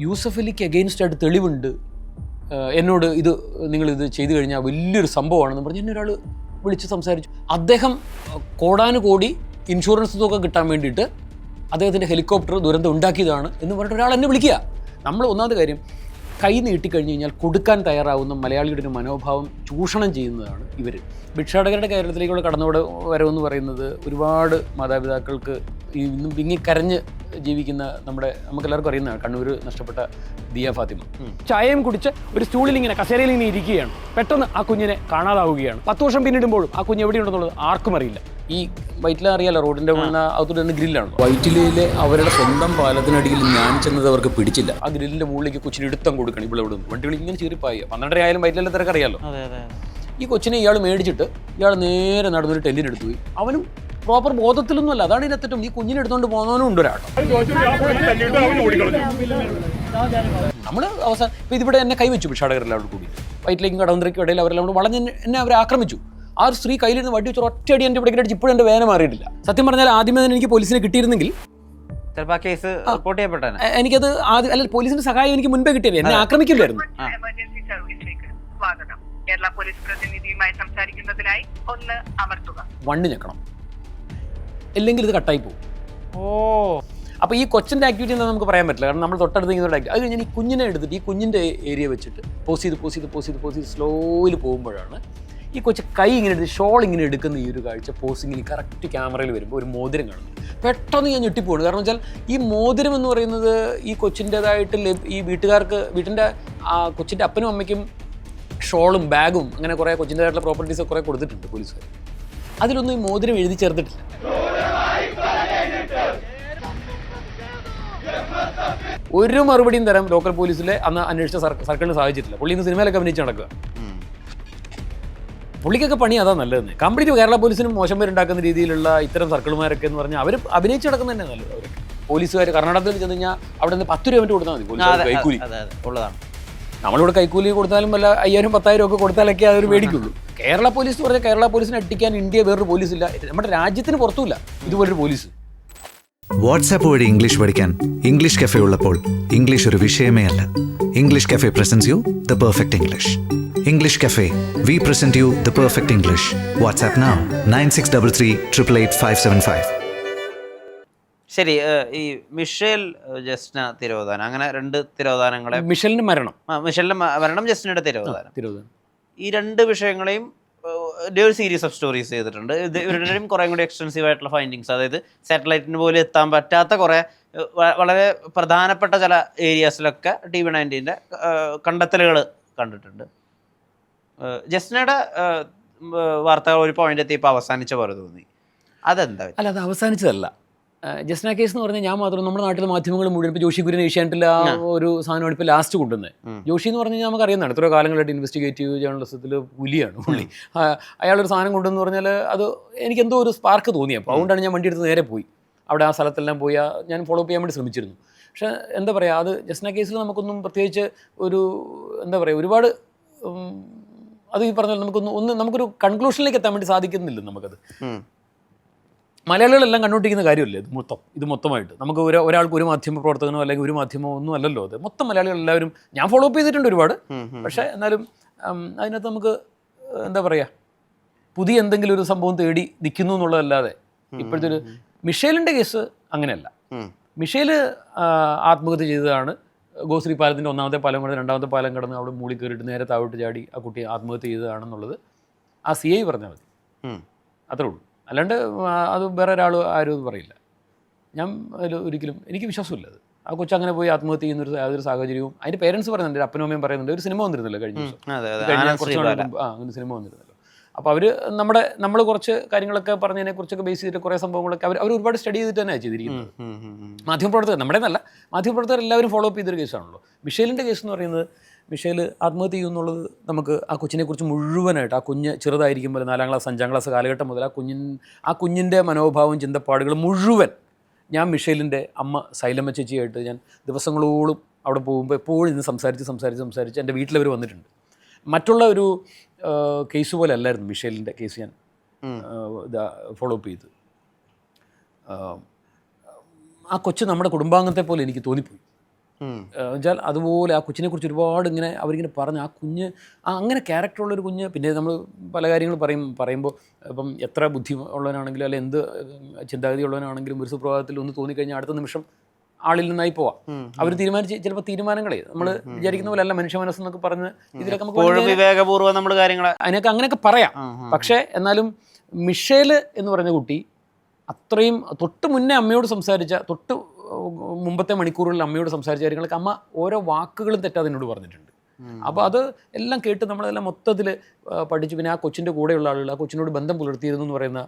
Yusuf അലിക്ക് against ആയിട്ട് തെളിവുണ്ട്, എന്നോട് നിങ്ങളിത് ചെയ്തു കഴിഞ്ഞാൽ വലിയൊരു സംഭവമാണെന്ന് പറഞ്ഞ് എന്നെ ഒരാൾ വിളിച്ച് സംസാരിച്ചു. അദ്ദേഹം കോടാനുകോടി ഇൻഷുറൻസ് തുക കിട്ടാൻ വേണ്ടിയിട്ട് അദ്ദേഹത്തിൻ്റെ ഹെലികോപ്റ്റർ ദുരന്തം ഉണ്ടാക്കിയതാണ് എന്ന് പറഞ്ഞിട്ട് ഒരാൾ എന്നെ വിളിക്കുക. നമ്മൾ ഒന്നാമത്തെ കാര്യം, കൈ നീട്ടിക്കഴിഞ്ഞ് കഴിഞ്ഞാൽ കൊടുക്കാൻ തയ്യാറാവുന്ന മലയാളിയുടെ ഒരു മനോഭാവം ചൂഷണം ചെയ്യുന്നതാണ് ഇവർ. ഭിക്ഷാടകരുടെ കേരളത്തിലേക്കുള്ള വരവെന്ന് പറയുന്നത് ഒരുപാട് മാതാപിതാക്കൾക്ക് ഇന്നും വിങ്ങിക്കരഞ്ഞ് ജീവിക്കുന്ന നമുക്കെല്ലാവർക്കും അറിയുന്നതാണ് കണ്ണൂർ നഷ്ടപ്പെട്ട ദിയ ഫാത്തിമ. ചായയും കുടിച്ച് ഒരു സ്റ്റൂളിൽ ഇങ്ങനെ കസേരയിൽ ഇങ്ങനെ ഇരിക്കുകയാണ്. പെട്ടെന്ന് ആ കുഞ്ഞിനെ കാണാതാവുകയാണ്. 10 വർഷം പിന്നിടുമ്പോഴും ആ കുഞ്ഞ് എവിടെയുണ്ടെന്നുള്ളത് ആർക്കും അറിയില്ല. ഈ വൈറ്റില അറിയാലോ, റോഡിൻ്റെ അകത്തോട്ട് തന്നെ ഗ്രില്ലാണ്. വൈറ്റിലയിലെ അവരുടെ സ്വന്തം പാലത്തിനടിയിൽ ഞാൻ ചെന്നത് അവർക്ക് പിടിച്ചില്ല. ആ ഗ്രില്ലിൻ്റെ മുകളിലേക്ക് കൊച്ചിന് എടുത്തം കൊടുക്കണം. ഇവിടെ വണ്ടികൾ ഇങ്ങനെ ചീറിപ്പായി 12 ആയാലും വൈറ്റിലെ തിരക്കറിയാലോ. ഈ കൊച്ചിനെ ഇയാൾ മേടിച്ചിട്ട് ഇയാൾ നേരെ നടന്നൊരു ടെല്ലിനെടുത്തു പോയി. അവനും പ്രോപ്പർ ബോധത്തിലൊന്നും അല്ല, അതാണ് ഇതിനെത്തിട്ടും. ഈ കുഞ്ഞിനെ എടുത്തുകൊണ്ട് പോകുന്നവനും ഉണ്ട് ഒരാട്ടം. നമ്മൾ അവസാനം ഇപ്പോൾ ഇതിവിടെ എന്നെ കൈവച്ചു ഭിക്ഷാടകരെല്ലാവരും കൂടി. വയറ്റിലേക്കും കടവന്ത്രയ്ക്കും ഇടയിൽ അവരെല്ലാം വളഞ്ഞ് എന്നെ അവരെ ആക്രമിച്ചു. ആ ഒരു സ്ത്രീ കയ്യിലിരുന്ന് വടി വെച്ച് ഒറ്റയടി എൻ്റെ ഇവിടെ അടിച്ച് ഇപ്പോഴും എൻ്റെ വേദന മാറിയിട്ടില്ല. സത്യം പറഞ്ഞാൽ ആദ്യമേ തന്നെ എനിക്ക് പോലീസിനെ കിട്ടിയിരുന്നെങ്കിൽ കേസ് റിപ്പോർട്ട് ചെയ്യപ്പെട്ടത് എനിക്കത് ആദ്യം അല്ല, പോലീസിന്റെ സഹായം എനിക്ക് മുൻപേ കിട്ടിയത്, എന്നെ ആക്രമിക്കില്ലായിരുന്നു. കേരള പോലീസ് പ്രതിനിധിയുമായി സംസാരിക്കുന്നതിനായി ഒന്ന് അമർത്തുക. വണ്ടി ഞെക്കണം, അല്ലെങ്കിൽ ഇത് കട്ടായി പോകും. അപ്പോൾ ഈ കൊച്ചിൻ്റെ ആക്ടിവിറ്റി എന്താ നമുക്ക് പറയാൻ പറ്റില്ല, കാരണം നമ്മൾ തൊട്ടടുത്ത് ഇങ്ങനെ ആക്ടിവിറ്റി. അത് കഴിഞ്ഞ് ഈ കുഞ്ഞിനെ എടുത്തിട്ട് ഈ കുഞ്ഞിൻ്റെ ഏരിയ വെച്ചിട്ട് പോസ് ചെയ്ത് സ്ലോയിൽ പോകുമ്പോഴാണ് ഈ കൊച്ചു കൈ ഇങ്ങനെ എടുത്ത് ഷോൾ ഇങ്ങനെ എടുക്കുന്ന ഈ ഒരു കാഴ്ച പോസിങ്ങിൽ കറക്റ്റ് ക്യാമറയിൽ വരുമ്പോൾ ഒരു മോതിരം കാണുന്നു. പെട്ടെന്ന് ഞാൻ ഞെട്ടിപ്പോണ്. കാരണം വെച്ചാൽ ഈ മോതിരം എന്ന് പറയുന്നത് ഈ കൊച്ചിൻ്റെതായിട്ട് ഈ വീട്ടിൻ്റെ കൊച്ചിൻ്റെ അപ്പനും അമ്മയ്ക്കും ഷോളും ബാഗും അങ്ങനെ കുറേ കൊച്ചിൻ്റെതായിട്ടുള്ള പ്രോപ്പർട്ടീസ് കുറേ കൊടുത്തിട്ടുണ്ട് പോലീസുകാർ. അതിലൊന്നും ഈ മോതിരം എഴുതി ചേർത്തിട്ടില്ല. ഒരു മറുപടിയും തരാൻ ലോക്കൽ പോലീസിലെ അന്ന് അന്വേഷിച്ച സർക്കിളിന് സാധിച്ചിട്ടില്ല. പുള്ളി ഇന്ന് സിനിമയിലൊക്കെ അഭിനയിച്ച് നടക്കുക. പുള്ളിക്കൊക്കെ പണി അതാ നല്ലതെന്ന്. കംപ്ലീറ്റ് കേരള പോലീസിനും മോശം പേരുണ്ടാക്കുന്ന രീതിയിലുള്ള ഇത്തരം സർക്കിൾമാരൊക്കെ എന്ന് പറഞ്ഞാൽ അവർ അഭിനയിച്ച് നടക്കുന്ന തന്നെ നല്ലത്. അവർ പോലീസുകാർ കർണാടകത്തിൽ ചെന്ന് കഴിഞ്ഞാൽ അവിടെ നിന്ന് 10 രൂപ കൊടുത്താൽ മതി പോലീസ് കൈക്കൂലി ഉള്ളതാണ്. നമ്മളിവിടെ കൈക്കൂലി കൊടുത്താലും വല്ല 5000-10,000 ഒക്കെ കൊടുത്താലൊക്കെ അതൊരു മേടിക്കുള്ളൂ. കേരള പോലീസ് എന്ന് പറഞ്ഞാൽ കേരള പോലീസിനെ അടിക്കാൻ ഇന്ത്യ വേറൊരു പോലീസില്ല. നമ്മുടെ രാജ്യത്തിന് പുറത്തുമില്ല ഇതുപോലൊരു പോലീസ്. വാട്സാപ്പ് വഴി ഇംഗ്ലീഷ് പഠിക്കാൻ ഇംഗ്ലീഷ് കഫേ ഉള്ളപ്പോൾ ഇംഗ്ലീഷ് ഒരു വിഷയമേ അല്ല. English cafe presents you the perfect English. English cafe, we present you the perfect English. WhatsApp now 9633388575. ശരി, ഈ മിഷേൽ ജസ്ന തിരോധാനം, അങ്ങനെ 2 തിരോധാനങ്ങളെ, മിഷേലിന്റെ മരണം ജസ്നയുടെ തിരോധാനം, ഈ 2 വിഷയങ്ങളെയും ഒരു സീരീസ് ഓഫ് സ്റ്റോറീസ് ചെയ്തിട്ടുണ്ട്. ഇവരുടെയും കുറേ കൂടി എക്സ്റ്റൻസീവ് ആയിട്ടുള്ള ഫൈൻഡിങ്സ്, അതായത് സാറ്റലൈറ്റിന് പോലും എത്താൻ പറ്റാത്ത കുറേ വളരെ പ്രധാനപ്പെട്ട ചില ഏരിയാസിലൊക്കെ TV19 കണ്ടെത്തലുകൾ കണ്ടിട്ടുണ്ട്. ജസ്നയുടെ വാർത്തകൾ ഒരു പോയിന്റ് എത്തിയപ്പോൾ അവസാനിച്ച പോലെ തോന്നി. അതെന്താ? അല്ല, അത് അവസാനിച്ചതല്ല. ജസ്ന കേസ് എന്ന് പറഞ്ഞാൽ ഞാൻ മാത്രം നമ്മുടെ നാട്ടിലെ മാധ്യമങ്ങൾ മുഴുവൻ ഇപ്പോൾ ജോഷി കുര്യൻ ഏഷ്യാനെറ്റിൽ ആ ഒരു സാധനമാണ് ഇപ്പോൾ ലാസ്റ്റ് കൊണ്ടുവന്നത്. ജോഷി എന്ന് പറഞ്ഞു കഴിഞ്ഞാൽ നമുക്ക് അറിയുന്നതാണ്, ഇത്ര കാലങ്ങളായിട്ട് ഇൻവെസ്റ്റിഗേറ്റീവ് ജേർണലിസത്തിൽ പുലിയാണ് പുള്ളി. അയാളൊരു സാധനം കൊണ്ടുവന്ന് പറഞ്ഞാൽ അത് എനിക്കെന്തോ ഒരു സ്പാർക്ക് തോന്നി. അപ്പോൾ അതുകൊണ്ടാണ് ഞാൻ വണ്ടി എടുത്ത് നേരെ പോയി അവിടെ ആ സ്ഥലത്തെല്ലാം പോയി ഞാൻ ഫോളോ അപ്പ് ചെയ്യാൻ വേണ്ടി ശ്രമിച്ചിരുന്നു. പക്ഷേ എന്താ പറയുക, അത് ജസ്ന കേസിൽ നമുക്കൊന്നും പ്രത്യേകിച്ച് ഒരു എന്താ പറയുക, ഒരുപാട് അത് ഈ പറഞ്ഞാൽ നമുക്കൊരു കൺക്ലൂഷനിലേക്ക് എത്താൻ വേണ്ടി സാധിക്കുന്നില്ല. നമുക്കത് മലയാളികളെല്ലാം കണ്ടുകൊണ്ടിരിക്കുന്ന കാര്യമല്ലേ ഇത് മൊത്തമായിട്ട്. നമുക്ക് ഒരാൾക്ക് ഒരു മാധ്യമ പ്രവർത്തകനോ അല്ലെങ്കിൽ ഒരു മാധ്യമോ ഒന്നും അല്ലല്ലോ അത്. മൊത്തം മലയാളികളെല്ലാവരും ഞാൻ ഫോളോ അപ്പ് ചെയ്തിട്ടുണ്ട് ഒരുപാട്. പക്ഷേ എന്നാലും അതിനകത്ത് നമുക്ക് എന്താ പറയുക, പുതിയ എന്തെങ്കിലും ഒരു സംഭവം തേടി നിൽക്കുന്നു എന്നുള്ളതല്ലാതെ ഇപ്പോഴത്തെ ഒരു മിഷേലിൻ്റെ കേസ് അങ്ങനെയല്ല. മിഷേൽ ആത്മഹത്യ ചെയ്തതാണ്. ഗോശ്രീ പാലത്തിൻ്റെ 1ാമത്തെ പാലം കടന്ന് 2ാമത്തെ പാലം കടന്ന് അവിടെ മൂളി കയറിയിട്ട് നേരെ താഴോട്ട് ചാടി ആ കുട്ടി ആത്മഹത്യ ചെയ്തതാണെന്നുള്ളത് ആ CI പറഞ്ഞാൽ മതി. അത്രേ ഉള്ളൂ. അല്ലാണ്ട് അത് വേറെ ആരും പറയില്ല. ഞാൻ അതിൽ ഒരിക്കലും എനിക്ക് വിശ്വാസമില്ല. അത് ആ കൊച്ചങ്ങനെ പോയി ആത്മഹത്യ ചെയ്യുന്നൊരു യാതൊരു സാഹചര്യവും അതിൻ്റെ പേരൻസ് പറയുന്നുണ്ട്, അപ്പനും അമ്മയും പറയുന്നുണ്ട്. ഒരു സിനിമ വന്നിരുന്നല്ലോ കഴിഞ്ഞ ദിവസം, അങ്ങനെ സിനിമ വന്നിരുന്നല്ലോ. അപ്പോൾ അവർ നമ്മൾ കുറച്ച് കാര്യങ്ങളൊക്കെ പറഞ്ഞതിനെ കുറിച്ചൊക്കെ ബേസ് ചെയ്തിട്ട് കുറേ സംഭവങ്ങളൊക്കെ അവർ ഒരുപാട് സ്റ്റഡി ചെയ്തിട്ട് തന്നെയാണ് ചെയ്തിരിക്കുന്നത്. മാധ്യമപ്രവർത്തകർ, നമ്മുടെ നല്ല മാധ്യമപ്രവർത്തകർ എല്ലാവരും ഫോളോ അപ്പ് ചെയ്തൊരു കേസാണല്ലോ. മിഷേലിൻ്റെ കേസ് എന്ന് പറയുന്നത്, മിഷേൽ ആത്മഹത്യ ചെയ്യുന്നുള്ളത് നമുക്ക് ആ കൊച്ചിനെക്കുറിച്ച് മുഴുവനായിട്ട്, ആ കുഞ്ഞ് ചെറുതായിരിക്കുമ്പോൾ 4ാം ക്ലാസ് 5ാം ക്ലാസ് കാലഘട്ടം മുതൽ ആ കുഞ്ഞിൻ്റെ മനോഭാവവും ചിന്തപ്പാടുകളും മുഴുവൻ ഞാൻ മിഷേലിൻ്റെ അമ്മ സൈലമ്മ ചേച്ചിയായിട്ട് ഞാൻ ദിവസങ്ങളോളം അവിടെ പോകുമ്പോൾ എപ്പോഴും ഇന്ന് സംസാരിച്ച് എൻ്റെ വീട്ടിലവർ വന്നിട്ടുണ്ട്. മറ്റുള്ള ഒരു കേസ് പോലെ അല്ലായിരുന്നു മിഷേലിൻ്റെ കേസ്. ഞാൻ ഫോളോ അപ്പ് ചെയ്ത് ആ കൊച്ച് നമ്മുടെ കുടുംബാംഗത്തെ പോലെ എനിക്ക് തോന്നിപ്പോയി. വെച്ചാൽ അതുപോലെ ആ കുഞ്ഞിനെ കുറിച്ച് ഒരുപാട് ഇങ്ങനെ അവരിങ്ങനെ പറഞ്ഞ് ആ കുഞ്ഞ് അങ്ങനെ ക്യാരക്ടറുള്ളൊരു കുഞ്ഞ്. പിന്നെ നമ്മൾ പല കാര്യങ്ങൾ പറയുമ്പോൾ ഇപ്പം എത്ര ബുദ്ധി ഉള്ളവനാണെങ്കിലും അല്ലെ എന്ത് ചിന്താഗതി ഉള്ളവനാണെങ്കിലും ഒരു സുപ്രഭാതത്തിൽ ഒന്ന് തോന്നിക്കഴിഞ്ഞാൽ അടുത്ത നിമിഷം ആളിൽ നിന്നായി പോവാം. അവർ തീരുമാനിച്ച് ചിലപ്പോൾ തീരുമാനങ്ങളെ നമ്മൾ വിചാരിക്കുന്ന പോലെ അല്ല മനുഷ്യ മനസ്സെന്നൊക്കെ പറഞ്ഞ് ഇതിലൊക്കെ നമുക്ക് വിവേകപൂർവ്വം നമ്മൾ കാര്യങ്ങൾ അതിനൊക്കെ അങ്ങനെയൊക്കെ പറയാം. പക്ഷേ എന്നാലും മിഷേൽ എന്ന് പറഞ്ഞ കുട്ടി അത്രയും തൊട്ട് മുന്നേ അമ്മയോട് സംസാരിച്ച മുമ്പത്തെ മണിക്കൂറുകളിൽ അമ്മയോട് സംസാരിച്ച കാര്യങ്ങളൊക്കെ അമ്മ ഓരോ വാക്കുകളും തെറ്റാതെ എന്നോട് പറഞ്ഞിട്ടുണ്ട്. അപ്പോൾ അത് എല്ലാം കേട്ട് നമ്മളെല്ലാം മൊത്തത്തിൽ പഠിച്ചു. പിന്നെ ആ കൊച്ചിൻ്റെ കൂടെയുള്ള ആളുകൾ ആ കൊച്ചിനോട് ബന്ധം പുലർത്തിയിരുന്നു എന്ന് പറയുന്ന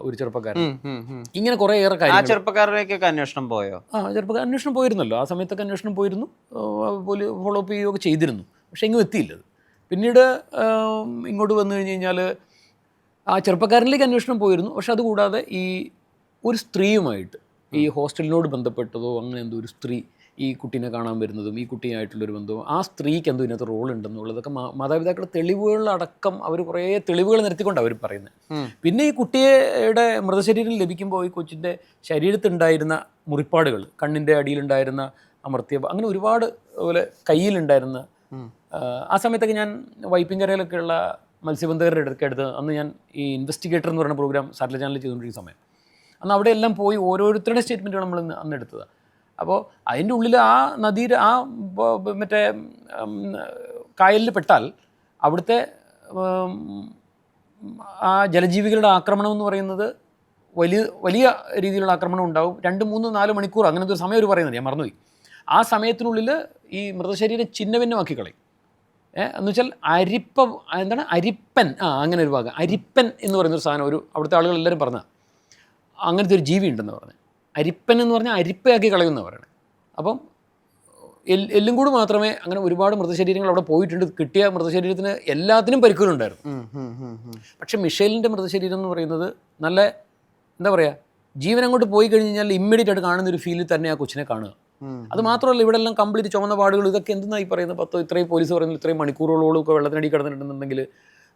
ഒരു ചെറുപ്പക്കാരൻ, ഇങ്ങനെ കുറേയേറെ കാര്യങ്ങൾ. ചെറുപ്പക്കാരനൊക്കെ അന്വേഷണം പോയോ? ചെറുപ്പക്കാരൻ അന്വേഷണം പോയിരുന്നല്ലോ, ആ സമയത്തൊക്കെ അന്വേഷണം പോയിരുന്നു, ഫോളോ അപ്പ് ചെയ്യുകയൊക്കെ ചെയ്തിരുന്നു. പക്ഷേ എങ്ങും എത്തിയില്ലത്. പിന്നീട് ഇങ്ങോട്ട് വന്നു കഴിഞ്ഞ് കഴിഞ്ഞാൽ ആ ചെറുപ്പക്കാരനിലേക്ക് അന്വേഷണം പോയിരുന്നു. പക്ഷെ അതുകൂടാതെ ഈ ഒരു സ്ത്രീയുമായിട്ട് ഈ ഹോസ്റ്റലിനോട് ബന്ധപ്പെട്ടതോ അങ്ങനെ എന്തോ ഒരു സ്ത്രീ ഈ കുട്ടീനെ കാണാൻ വരുന്നതും ഈ കുട്ടിയായിട്ടുള്ളൊരു ബന്ധവും ആ സ്ത്രീക്ക് എന്തോ ഇതിനകത്ത് റോൾ ഉണ്ടെന്നുള്ളതൊക്കെ മാതാപിതാക്കളുടെ തെളിവുകളടക്കം അവർ കുറേ തെളിവുകൾ നിരത്തിക്കൊണ്ടാണ് അവർ പറയുന്നത്. പിന്നെ ഈ കുട്ടിയുടെ മൃതശരീരം ലഭിക്കുമ്പോൾ ഈ കൊച്ചിൻ്റെ ശരീരത്തുണ്ടായിരുന്ന മുറിപ്പാടുകൾ, കണ്ണിൻ്റെ അടിയിലുണ്ടായിരുന്ന അമർത്തിയ, അങ്ങനെ ഒരുപാട് പോലെ കയ്യിലുണ്ടായിരുന്ന, ആ സമയത്തൊക്കെ ഞാൻ വൈപ്പിൻകരയിലൊക്കെയുള്ള മത്സ്യബന്ധകരുടെ അടുത്ത് അന്ന് ഞാൻ ഈ ഇൻവെസ്റ്റിഗേറ്റർ എന്ന് പറയുന്ന പ്രോഗ്രാം സാറ്റലൈറ്റ് ചാനലിൽ ചെയ്തുകൊണ്ടിരിക്കുന്ന സമയം, അന്ന് അവിടെ എല്ലാം പോയി ഓരോരുത്തരുടെ സ്റ്റേറ്റ്മെൻറ്റുകൾ നമ്മൾ അന്ന് എടുത്തതാണ്. അപ്പോൾ അതിൻ്റെ ഉള്ളിൽ ആ നദിയുടെ ആ മറ്റേ കായലിൽ പെട്ടാൽ അവിടുത്തെ ആ ജലജീവികളുടെ ആക്രമണം എന്ന് പറയുന്നത് വലിയ രീതിയിലുള്ള ആക്രമണം ഉണ്ടാവും. 2, 3, 4 മണിക്കൂർ അങ്ങനത്തെ ഒരു സമയം അവർ പറയുന്നത് ഞാൻ മറന്നുപോയി. ആ സമയത്തിനുള്ളിൽ ഈ മൃതശരീരം ഛിന്നഭിന്നമാക്കി കളയും. എന്ന് വെച്ചാൽ അരിപ്പൻ, അങ്ങനെ ഒരു ഭാഗം, അരിപ്പൻ എന്ന് പറയുന്നൊരു സാധനം അവിടുത്തെ ആളുകൾ എല്ലാവരും പറഞ്ഞാൽ അങ്ങനത്തെ ഒരു ജീവി ഉണ്ടെന്ന് പറഞ്ഞു. അരിപ്പൻ എന്ന് പറഞ്ഞാൽ അരിപ്പയാക്കി കളയുമെന്ന് പറയണേ. അപ്പം എല്ലും കൂടി മാത്രമേ, അങ്ങനെ ഒരുപാട് മൃതശരീരങ്ങൾ അവിടെ പോയിട്ടുണ്ട്. കിട്ടിയ മൃതശരീരത്തിന് എല്ലാത്തിനും പരിക്കുകളുണ്ടായിരുന്നു. പക്ഷെ മിഷേലിൻ്റെ മൃതശരീരം എന്ന് പറയുന്നത് നല്ല എന്താ പറയുക, ജീവൻ അങ്ങോട്ട് പോയി കഴിഞ്ഞ് കഴിഞ്ഞാൽ ഇമ്മീഡിയറ്റ് ആയിട്ട് കാണുന്ന ഒരു ഫീലിൽ തന്നെ ആ കൊച്ചിനെ കാണുക. അത് മാത്രമല്ല ഇവിടെ എല്ലാം കംപ്ലീറ്റ് ചുമന്ന പാടുകൾ, ഇതൊക്കെ എന്തെന്നായി പറയുന്നത്, ഇത്രയും പോലീസ് പറയുന്നത് ഇത്രയും മണിക്കൂറുകളോളം ഒക്കെ വെള്ളത്തിനടി കിടന്നിട്ടുണ്ടെന്നുണ്ടെങ്കിൽ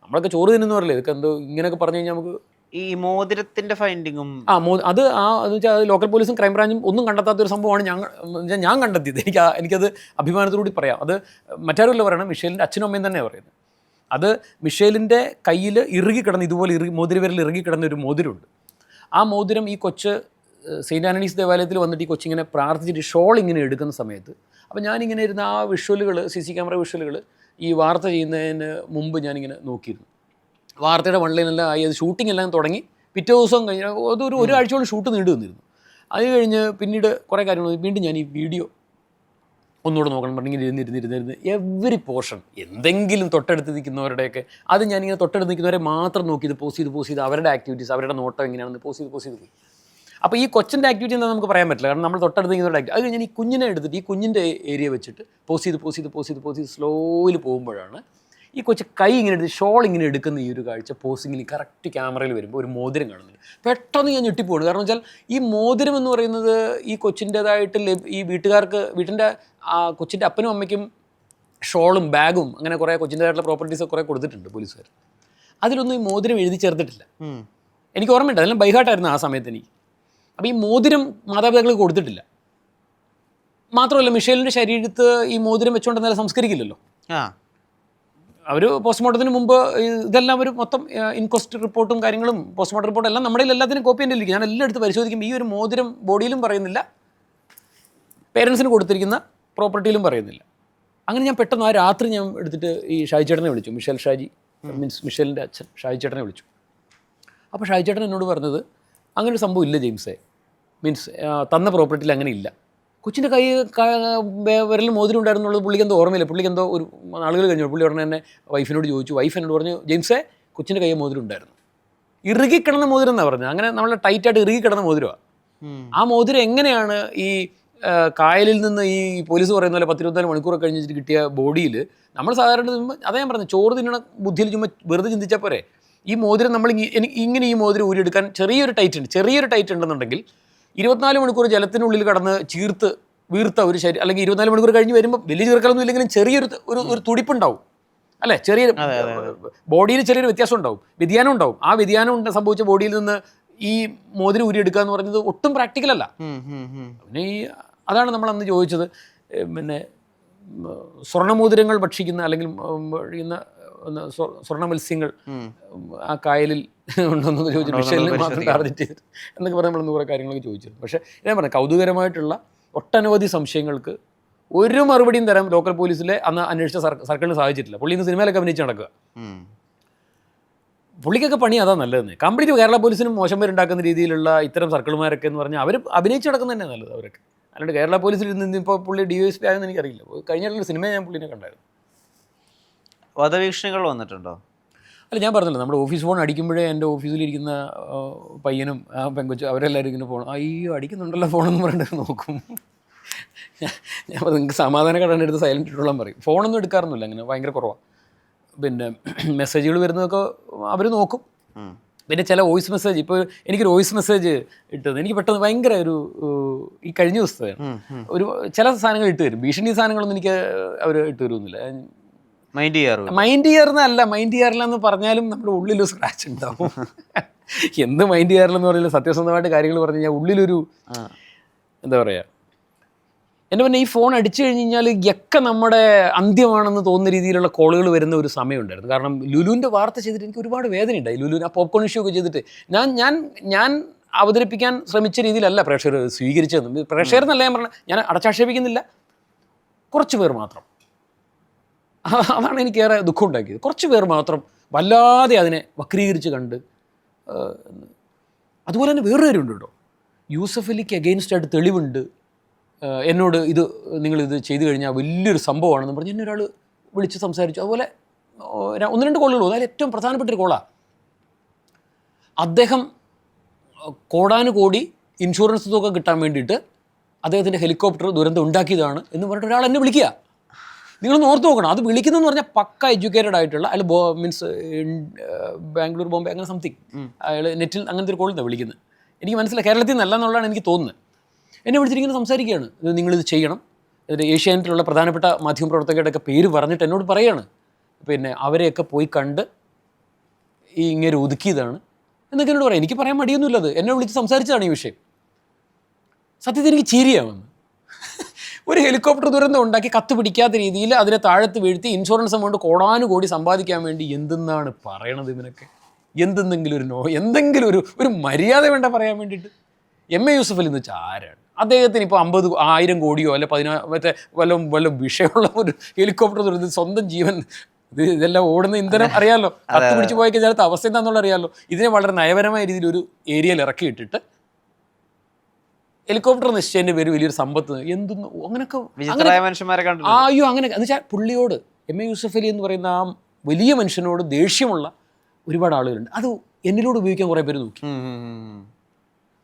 നമ്മളൊക്കെ ചോറ് തിന്നുന്ന പറയില്ലേ, ഇതൊക്കെ എന്തോ ഇങ്ങനെയൊക്കെ പറഞ്ഞു കഴിഞ്ഞാൽ നമുക്ക് ഈ മോതിരത്തിന്റെ ഫൈൻഡിങ്ങും അത് വെച്ചാൽ ലോക്കൽ പോലീസും ക്രൈംബ്രാഞ്ചും ഒന്നും കണ്ടെത്താത്തൊരു സംഭവമാണ് ഞാൻ കണ്ടെത്തിയത്. എനിക്കത് അഭിമാനത്തോടുകൂടി പറയാം. അത് മറ്റാരുമല്ല പറയണം, മിഷേലിൻ്റെ അച്ഛനും അമ്മയും തന്നെയാണ് പറയുന്നത്. അത് മിഷേലിൻ്റെ കയ്യിൽ ഇറുകിക്കിടന്ന്, ഇതുപോലെ മോതിരവിരൽ ഇറുകിക്കിടന്ന ഒരു മോതിരമുണ്ട്. ആ മോതിരം ഈ കൊച്ച് സെയിൻറ്റ് ആൻ്റണീസ് ദേവാലയത്തിൽ വന്നിട്ട് ഈ കൊച്ചിങ്ങനെ പ്രാർത്ഥിച്ചിട്ട് ഷോൾ ഇങ്ങനെ എടുക്കുന്ന സമയത്ത്, അപ്പോൾ ഞാനിങ്ങനെ ഇരുന്ന ആ വിഷ്വലുകൾ, CC ക്യാമറ വിഷ്വലുകൾ ഈ വാർത്ത ചെയ്യുന്നതിന് മുമ്പ് ഞാനിങ്ങനെ നോക്കിയിരുന്നു. വാർത്തയുടെ വൺലൈനെല്ലാം ആയി, അത് ഷൂട്ടിംഗ് എല്ലാം തുടങ്ങി. പിറ്റേ ദിവസം കഴിഞ്ഞ് ഒരാഴ്ചയോളം ഷൂട്ട് നീണ്ടു നിന്നിരുന്നു. അത് കഴിഞ്ഞ് പിന്നീട് കുറേ കാര്യങ്ങൾ വീണ്ടും ഞാൻ ഈ വീഡിയോ ഒന്നുകൂടെ നോക്കണം പറഞ്ഞിങ്ങനെ ഇരുന്നിരുന്ന് എവറി പോർഷൻ എന്തെങ്കിലും തൊട്ടടുത്ത് നിൽക്കുന്നവരുടെയൊക്കെ അത് ഞാനിങ്ങനെ തൊട്ടടുത്ത് നിൽക്കുന്നവരെ മാത്രം നോക്കി ഇത് പോസ്റ്റ് ചെയ്ത് അവരുടെ ആക്ടിവിറ്റീസ്, അവരുടെ നോട്ടം എങ്ങനെയാണെന്ന് പോസ്റ്റ് ചെയ്ത് പോയി. അപ്പോൾ ഈ കൊച്ചിൻ്റെ ആക്ടിവിറ്റി എന്താ നമുക്ക് പറയാൻ പറ്റില്ല, കാരണം നമ്മൾ തൊട്ടടുത്ത് നിൽക്കുന്നവരുടെ ആക്ടിവിറ്റി. അത് കഴിഞ്ഞ് ഞാൻ ഈ കുഞ്ഞിനെ എടുത്തിട്ട് ഈ കുഞ്ഞിൻ്റെ ഏരിയ വെച്ചിട്ട് പോസ്റ്റ് ചെയ്ത് സ്ലോയിൽ പോകുമ്പോഴാണ് ഈ കൊച്ച് കൈ ഇങ്ങനെ എടുത്ത് ഷോൾ ഇങ്ങനെ എടുക്കുന്ന ഈ ഒരു കാഴ്ച പോസിങ്ങിൽ കറക്റ്റ് ക്യാമറയിൽ വരുമ്പോൾ ഒരു മോതിരം കാണുന്നില്ല. പെട്ടെന്ന് ഞാൻ ഞെട്ടിപ്പോണ്. കാരണം വെച്ചാൽ ഈ മോതിരം എന്ന് പറയുന്നത് ഈ കൊച്ചിൻ്റേതായിട്ട് ഈ വീട്ടിൻ്റെ കൊച്ചിൻ്റെ അപ്പനും അമ്മയ്ക്കും ഷോളും ബാഗും അങ്ങനെ കുറേ കൊച്ചിൻ്റേതായിട്ടുള്ള പ്രോപ്പർട്ടീസ് കുറേ കൊടുത്തിട്ടുണ്ട് പോലീസുകാർ. അതിലൊന്നും ഈ മോതിരം എഴുതി ചേർത്തിട്ടില്ല. എനിക്ക് ഓർമ്മയുണ്ട്, അതെല്ലാം ബൈഹാർട്ടായിരുന്നു ആ സമയത്ത് എനിക്ക്. അപ്പോൾ ഈ മോതിരം മാതാപിതാക്കൾക്ക് കൊടുത്തിട്ടില്ല. മാത്രമല്ല മിഷേലിൻ്റെ ശരീരത്ത് ഈ മോതിരം വെച്ചുകൊണ്ട് എന്നാലും സംസ്കരിക്കില്ലല്ലോ. അവർ പോസ്റ്റ്മോർട്ടത്തിന് മുമ്പ് ഇതെല്ലാം ഒരു മൊത്തം ഇൻക്വസ്റ്റ് റിപ്പോർട്ടും കാര്യങ്ങളും പോസ്റ്റ്മോർട്ടം റിപ്പോർട്ടും എല്ലാം നമ്മുടെ എല്ലാത്തിനും കോപ്പി എൻ്റെ ഇരിക്കും. ഞാൻ എല്ലാം എടുത്ത് പരിശോധിക്കുമ്പോൾ ഈ ഒരു മോതിരം ബോഡിയിലും പറയുന്നില്ല, പേരൻസിന് കൊടുത്തിരിക്കുന്ന പ്രോപ്പർട്ടിയിലും പറയുന്നില്ല. അങ്ങനെ ഞാൻ പെട്ടെന്ന് ആ രാത്രി ഞാൻ എടുത്തിട്ട് ഈ ഷാജി ചേട്ടനെ വിളിച്ചു. മിഷേലിൻ്റെ അച്ഛൻ ഷാജി ചേട്ടനെ വിളിച്ചു. അപ്പോൾ ഷാജി ചേട്ടൻ എന്നോട് പറഞ്ഞത് അങ്ങനെ ഒരു സംഭവം ഇല്ല ജെയിംസേ, തന്ന പ്രോപ്പർട്ടിയിൽ അങ്ങനെ ഇല്ല. കൊച്ചിൻ്റെ കൈ വിരലിൽ മോതിരം ഉണ്ടായിരുന്നുള്ളത് പുള്ളിക്ക് എന്തോ ഓർമ്മയില്ല. പുള്ളിക്ക് എന്തോ ഒരു നാളുകൾ കഴിഞ്ഞു പുള്ളി ഉടനെ തന്നെ വൈഫിനോട് ചോദിച്ചു. വൈഫ് എന്നോട് പറഞ്ഞു, ജെയിംസേ കൊച്ചിൻ്റെ കൈ മോതിരം ഉണ്ടായിരുന്നു. ഇറുകിക്കിടന്ന മോതിരം എന്നാണ് പറഞ്ഞത്. അങ്ങനെ നമ്മളെ ടൈറ്റായിട്ട് ഇറുകിക്കിടന്ന മോതിരമാണ്. ആ മോതിരം എങ്ങനെയാണ് ഈ കായലിൽ നിന്ന് ഈ പോലീസ് പറയുന്ന പോലെ 10-24 മണിക്കൂറൊക്കെ കഴിഞ്ഞിട്ട് കിട്ടിയ ബോഡിയിൽ നമ്മൾ സാധാരണ അതേ ഞാൻ പറഞ്ഞു, ചോറ് തിന്നണ ബുദ്ധിയിൽ ചുമ്മാ വെറുതെ ചിന്തിച്ചാൽ പോരെ. ഈ മോതിരം നമ്മൾ ഇങ്ങനെ ഈ മോതിരം ഊരിയെടുക്കാൻ ചെറിയൊരു ടൈറ്റ് ഉണ്ടെന്നുണ്ടെങ്കിൽ 24 മണിക്കൂർ ജലത്തിനുള്ളിൽ കടന്ന് വീർത്ത ഒരു ശരീരം, അല്ലെങ്കിൽ 24 മണിക്കൂർ കഴിഞ്ഞ് വരുമ്പോൾ വലിയ ചീർക്കലൊന്നും ഇല്ലെങ്കിലും ചെറിയൊരു ഒരു തുടിപ്പുണ്ടാവും അല്ലേ, ചെറിയ ബോഡിയിൽ ചെറിയൊരു വ്യത്യാസം ഉണ്ടാവും, വ്യതിയാനം ഉണ്ടാവും. ആ വ്യതിയാനം സംഭവിച്ച ബോഡിയിൽ നിന്ന് ഈ മോതിരം ഊരിയെടുക്കുക എന്ന് പറയുന്നത് ഒട്ടും പ്രാക്ടിക്കലല്ല. പിന്നെ അതാണ് നമ്മൾ അന്ന് ചോദിച്ചത്, പിന്നെ സ്വർണ്ണമോതിരങ്ങൾ ഭക്ഷിക്കുന്ന അല്ലെങ്കിൽ കഴിയുന്ന സ്വർണ്ണ മത്സ്യങ്ങൾ ആ കായലിൽ ഉണ്ടോയെന്ന് ചോദിച്ചിട്ട് മിഷേലിനെ മാത്രം ടാർഗറ്റ് ചെയ്തിട്ട് എന്നൊക്കെ പറഞ്ഞ് നമ്മൾ കുറേ കാര്യങ്ങളൊക്കെ ചോദിച്ചിരുന്നു. പക്ഷേ ഞാൻ പറഞ്ഞു കൗതുകരമായിട്ടുള്ള ഒട്ടനവധി സംശയങ്ങൾക്ക് ഒരു മറുപടിയും തരാൻ ലോക്കൽ പോലീസിലെ അന്ന് അന്വേഷിച്ച സർക്കിളിന് സാധിച്ചിട്ടില്ല. പുള്ളി ഇന്ന് സിനിമയിലൊക്കെ അഭിനയിച്ച് നടക്കുക. പുള്ളിക്കൊക്കെ പണി അതാ നല്ലതെന്ന്. കംപ്ലീറ്റ് കേരള പോലീസിനും മോശം പേരുണ്ടാക്കുന്ന രീതിയിലുള്ള ഇത്തരം സർക്കിൾമാരൊക്കെ എന്ന് പറഞ്ഞാൽ അവർ അഭിനയിച്ച് നടക്കുന്നത് തന്നെ നല്ലത് അവരൊക്കെ. അല്ലാണ്ട് കേരള പോലീസിൽ നിന്ന് ഇപ്പോൾ പുള്ളി DYSP ആയെന്ന് എനിക്കറിയില്ല. കഴിഞ്ഞിട്ടുള്ള സിനിമ ഞാൻ പുള്ളിനെ കണ്ടായിരുന്നു. വധഭീഷണികൾ വന്നിട്ടുണ്ടോ? അല്ല, ഞാൻ പറഞ്ഞല്ലോ, നമ്മുടെ ഓഫീസ് ഫോൺ അടിക്കുമ്പോഴേ എൻ്റെ ഓഫീസിലിരിക്കുന്ന പയ്യനും പെങ്കൊച്ചും അവരെല്ലാവരും ഇങ്ങനെ ഫോൺ അയ്യോ അടിക്കുന്നുണ്ടല്ലോ ഫോണെന്ന് പറഞ്ഞിട്ട് നോക്കും. ഞാൻ നിങ്ങൾക്ക് സമാധാനമായിട്ട് എടുത്ത് സൈലൻ്റ് ഇട്ടോളാൻ പറയും. ഫോണൊന്നും എടുക്കാറൊന്നുമില്ല, അങ്ങനെ ഭയങ്കര കുറവാണ്. പിന്നെ മെസ്സേജുകൾ വരുന്നതൊക്കെ അവർ നോക്കും. പിന്നെ ചില വോയിസ് മെസ്സേജ്, ഇപ്പോൾ എനിക്കൊരു വോയിസ് മെസ്സേജ് ഇട്ടത് എനിക്ക് പെട്ടെന്ന് ഭയങ്കര ഒരു ഈ കഴിഞ്ഞ ദിവസത്തെ ഒരു ചില സാധനങ്ങൾ ഇട്ട് തരും. ഭീഷണി സാധനങ്ങളൊന്നും എനിക്ക് അവർ ഇട്ട് തരുമെന്നില്ല. മൈൻഡ് ചെയ്യാറുന്നല്ല, മൈൻഡ് ചെയ്യാറില്ലെന്ന് പറഞ്ഞാലും നമ്മുടെ ഉള്ളിലൊരു സ്ക്രാച്ച് ഉണ്ടാവും. എന്ത് മൈൻഡ് ചെയ്യാറില്ലെന്ന് പറഞ്ഞാൽ സത്യസന്ധമായിട്ട് കാര്യങ്ങൾ പറഞ്ഞു കഴിഞ്ഞാൽ ഉള്ളിലൊരു എന്താ പറയുക, എൻ്റെ പിന്നെ ഈ ഫോൺ അടിച്ചു കഴിഞ്ഞ് കഴിഞ്ഞാൽ ഒക്കെ നമ്മുടെ അന്ത്യമാണെന്ന് തോന്നുന്ന രീതിയിലുള്ള കോളുകൾ വരുന്ന ഒരു സമയമുണ്ടായിരുന്നു. കാരണം ലുലുവിൻ്റെ വാർത്ത ചെയ്തിട്ട് എനിക്ക് ഒരുപാട് വേദന ഉണ്ടായി. ലുലുവിന് ആ പോപ്കോൺ ഇഷ്യൂ ഒക്കെ ചെയ്തിട്ട് ഞാൻ അവതരിപ്പിക്കാൻ ശ്രമിച്ച രീതിയിലല്ല പ്രേക്ഷകർ സ്വീകരിച്ചതെന്ന്. പ്രേക്ഷകർ എന്നല്ല ഞാൻ പറഞ്ഞത്, ഞാൻ അടച്ചാക്ഷേപിക്കുന്നില്ല, കുറച്ച് പേർ മാത്രം. അതാണ് എനിക്കേറെ ദുഃഖം ഉണ്ടാക്കിയത്. കുറച്ച് പേർ മാത്രം വല്ലാതെ അതിനെ വക്രീകരിച്ച് കണ്ട്. അതുപോലെ തന്നെ വേറൊരു കാര്യമുണ്ട് കേട്ടോ, യൂസഫ് അലിക്ക് അഗെയിൻസ്റ്റായിട്ട് തെളിവുണ്ട്, എന്നോട് നിങ്ങളിത് ചെയ്തു കഴിഞ്ഞാൽ വലിയൊരു സംഭവമാണെന്ന് പറഞ്ഞ് എന്നെ ഒരാൾ വിളിച്ച് സംസാരിച്ചു. അതുപോലെ 1-2 കോളുകളോ, അതായത് ഏറ്റവും പ്രധാനപ്പെട്ടൊരു കോളാണ്. അദ്ദേഹം കോടാനുകോടി ഇൻഷുറൻസ് തുക കിട്ടാൻ വേണ്ടിയിട്ട് അദ്ദേഹത്തിൻ്റെ ഹെലികോപ്റ്റർ ദുരന്തം ഉണ്ടാക്കിയതാണ് എന്ന് പറഞ്ഞിട്ട് ഒരാൾ എന്നെ വിളിക്കുക. നിങ്ങളൊന്ന് ഓർത്ത് നോക്കണം, അത് വിളിക്കുന്നതെന്ന് പറഞ്ഞാൽ പക്ക എഡ്യൂക്കേറ്റഡ് ആയിട്ടുള്ള, അയാൾ മീൻസ് ബാംഗ്ലൂർ ബോംബെ അങ്ങനെ സംതിങ്, അയാൾ നെറ്റിൽ അങ്ങനത്തെ ഒരു കോളിൽ നിന്നാണ് വിളിക്കുന്നത്. എനിക്ക് മനസ്സിലായി കേരളത്തിൽ നിന്നല്ല എന്നുള്ളതാണ് എനിക്ക് തോന്നുന്നത്. എന്നെ വിളിച്ചിരിക്കുന്നത് സംസാരിക്കുകയാണ്, നിങ്ങളിത് ചെയ്യണം, എന്നിട്ട് ഏഷ്യാനെറ്റിലുള്ള പ്രധാനപ്പെട്ട മാധ്യമപ്രവർത്തകരുടെയൊക്കെ പേര് പറഞ്ഞിട്ട് എന്നോട് പറയുകയാണ്, പിന്നെ അവരെയൊക്കെ പോയി കണ്ട് ഈ ഇങ്ങനെ ഒതുക്കിയതാണ് എന്നൊക്കെ എന്നോട് പറയാം. എനിക്ക് പറയാൻ മടിയൊന്നുമില്ലത്, എന്നെ വിളിച്ച് സംസാരിച്ചതാണ് ഈ വിഷയം. സത്യത്തിൽ എനിക്ക് ചിരിയാവുന്നു. ഒരു ഹെലികോപ്റ്റർ ദുരന്തം ഉണ്ടാക്കി കത്ത് പിടിക്കാത്ത രീതിയിൽ അതിനെ താഴത്ത് വീഴ്ത്തി ഇൻഷുറൻസ് എമൗണ്ട് കോടാനുകോടി സമ്പാദിക്കാൻ വേണ്ടി എന്തെന്നാണ് പറയണത് ഇവനൊക്കെ? എന്തെങ്കിലും ഒരു മര്യാദ വേണ്ട പറയാൻ വേണ്ടിയിട്ട്. MA യൂസഫ് അലി എന്ന് വെച്ചാൽ ആരാണ്? അദ്ദേഹത്തിന് ഇപ്പോൾ 50,000 കോടിയോ അല്ലെ വല്ല വിഷയമുള്ള ഒരു ഹെലികോപ്റ്റർ ദുരന്തം, സ്വന്തം ജീവൻ, ഇതെല്ലാം ഓടുന്ന ഇന്ധനം അറിയാമല്ലോ, കത്ത് പിടിച്ച് പോയി കഴിഞ്ഞാൽ അവസ്ഥ എന്താണെന്നുള്ള അറിയാമല്ലോ. ഇതിനെ വളരെ നയപരമായ രീതിയിൽ ഒരു ഏരിയയിൽ ഇറക്കിയിട്ടിട്ട് ഹെലികോപ്റ്റർ നിശ്ചയൻ്റെ പേര് വലിയൊരു സമ്പത്ത് എന്തൊന്നും അങ്ങനെയൊക്കെ അയ്യോ അങ്ങനെ എന്ന് വെച്ചാൽ പുള്ളിയോട് MA യൂസഫ് അലി എന്ന് പറയുന്ന ആ വലിയ മനുഷ്യനോട് ദേഷ്യമുള്ള ഒരുപാട് ആളുകളുണ്ട്. അത് എന്നിലോട് ഉപയോഗിക്കാൻ കുറേ പേര് നോക്കി.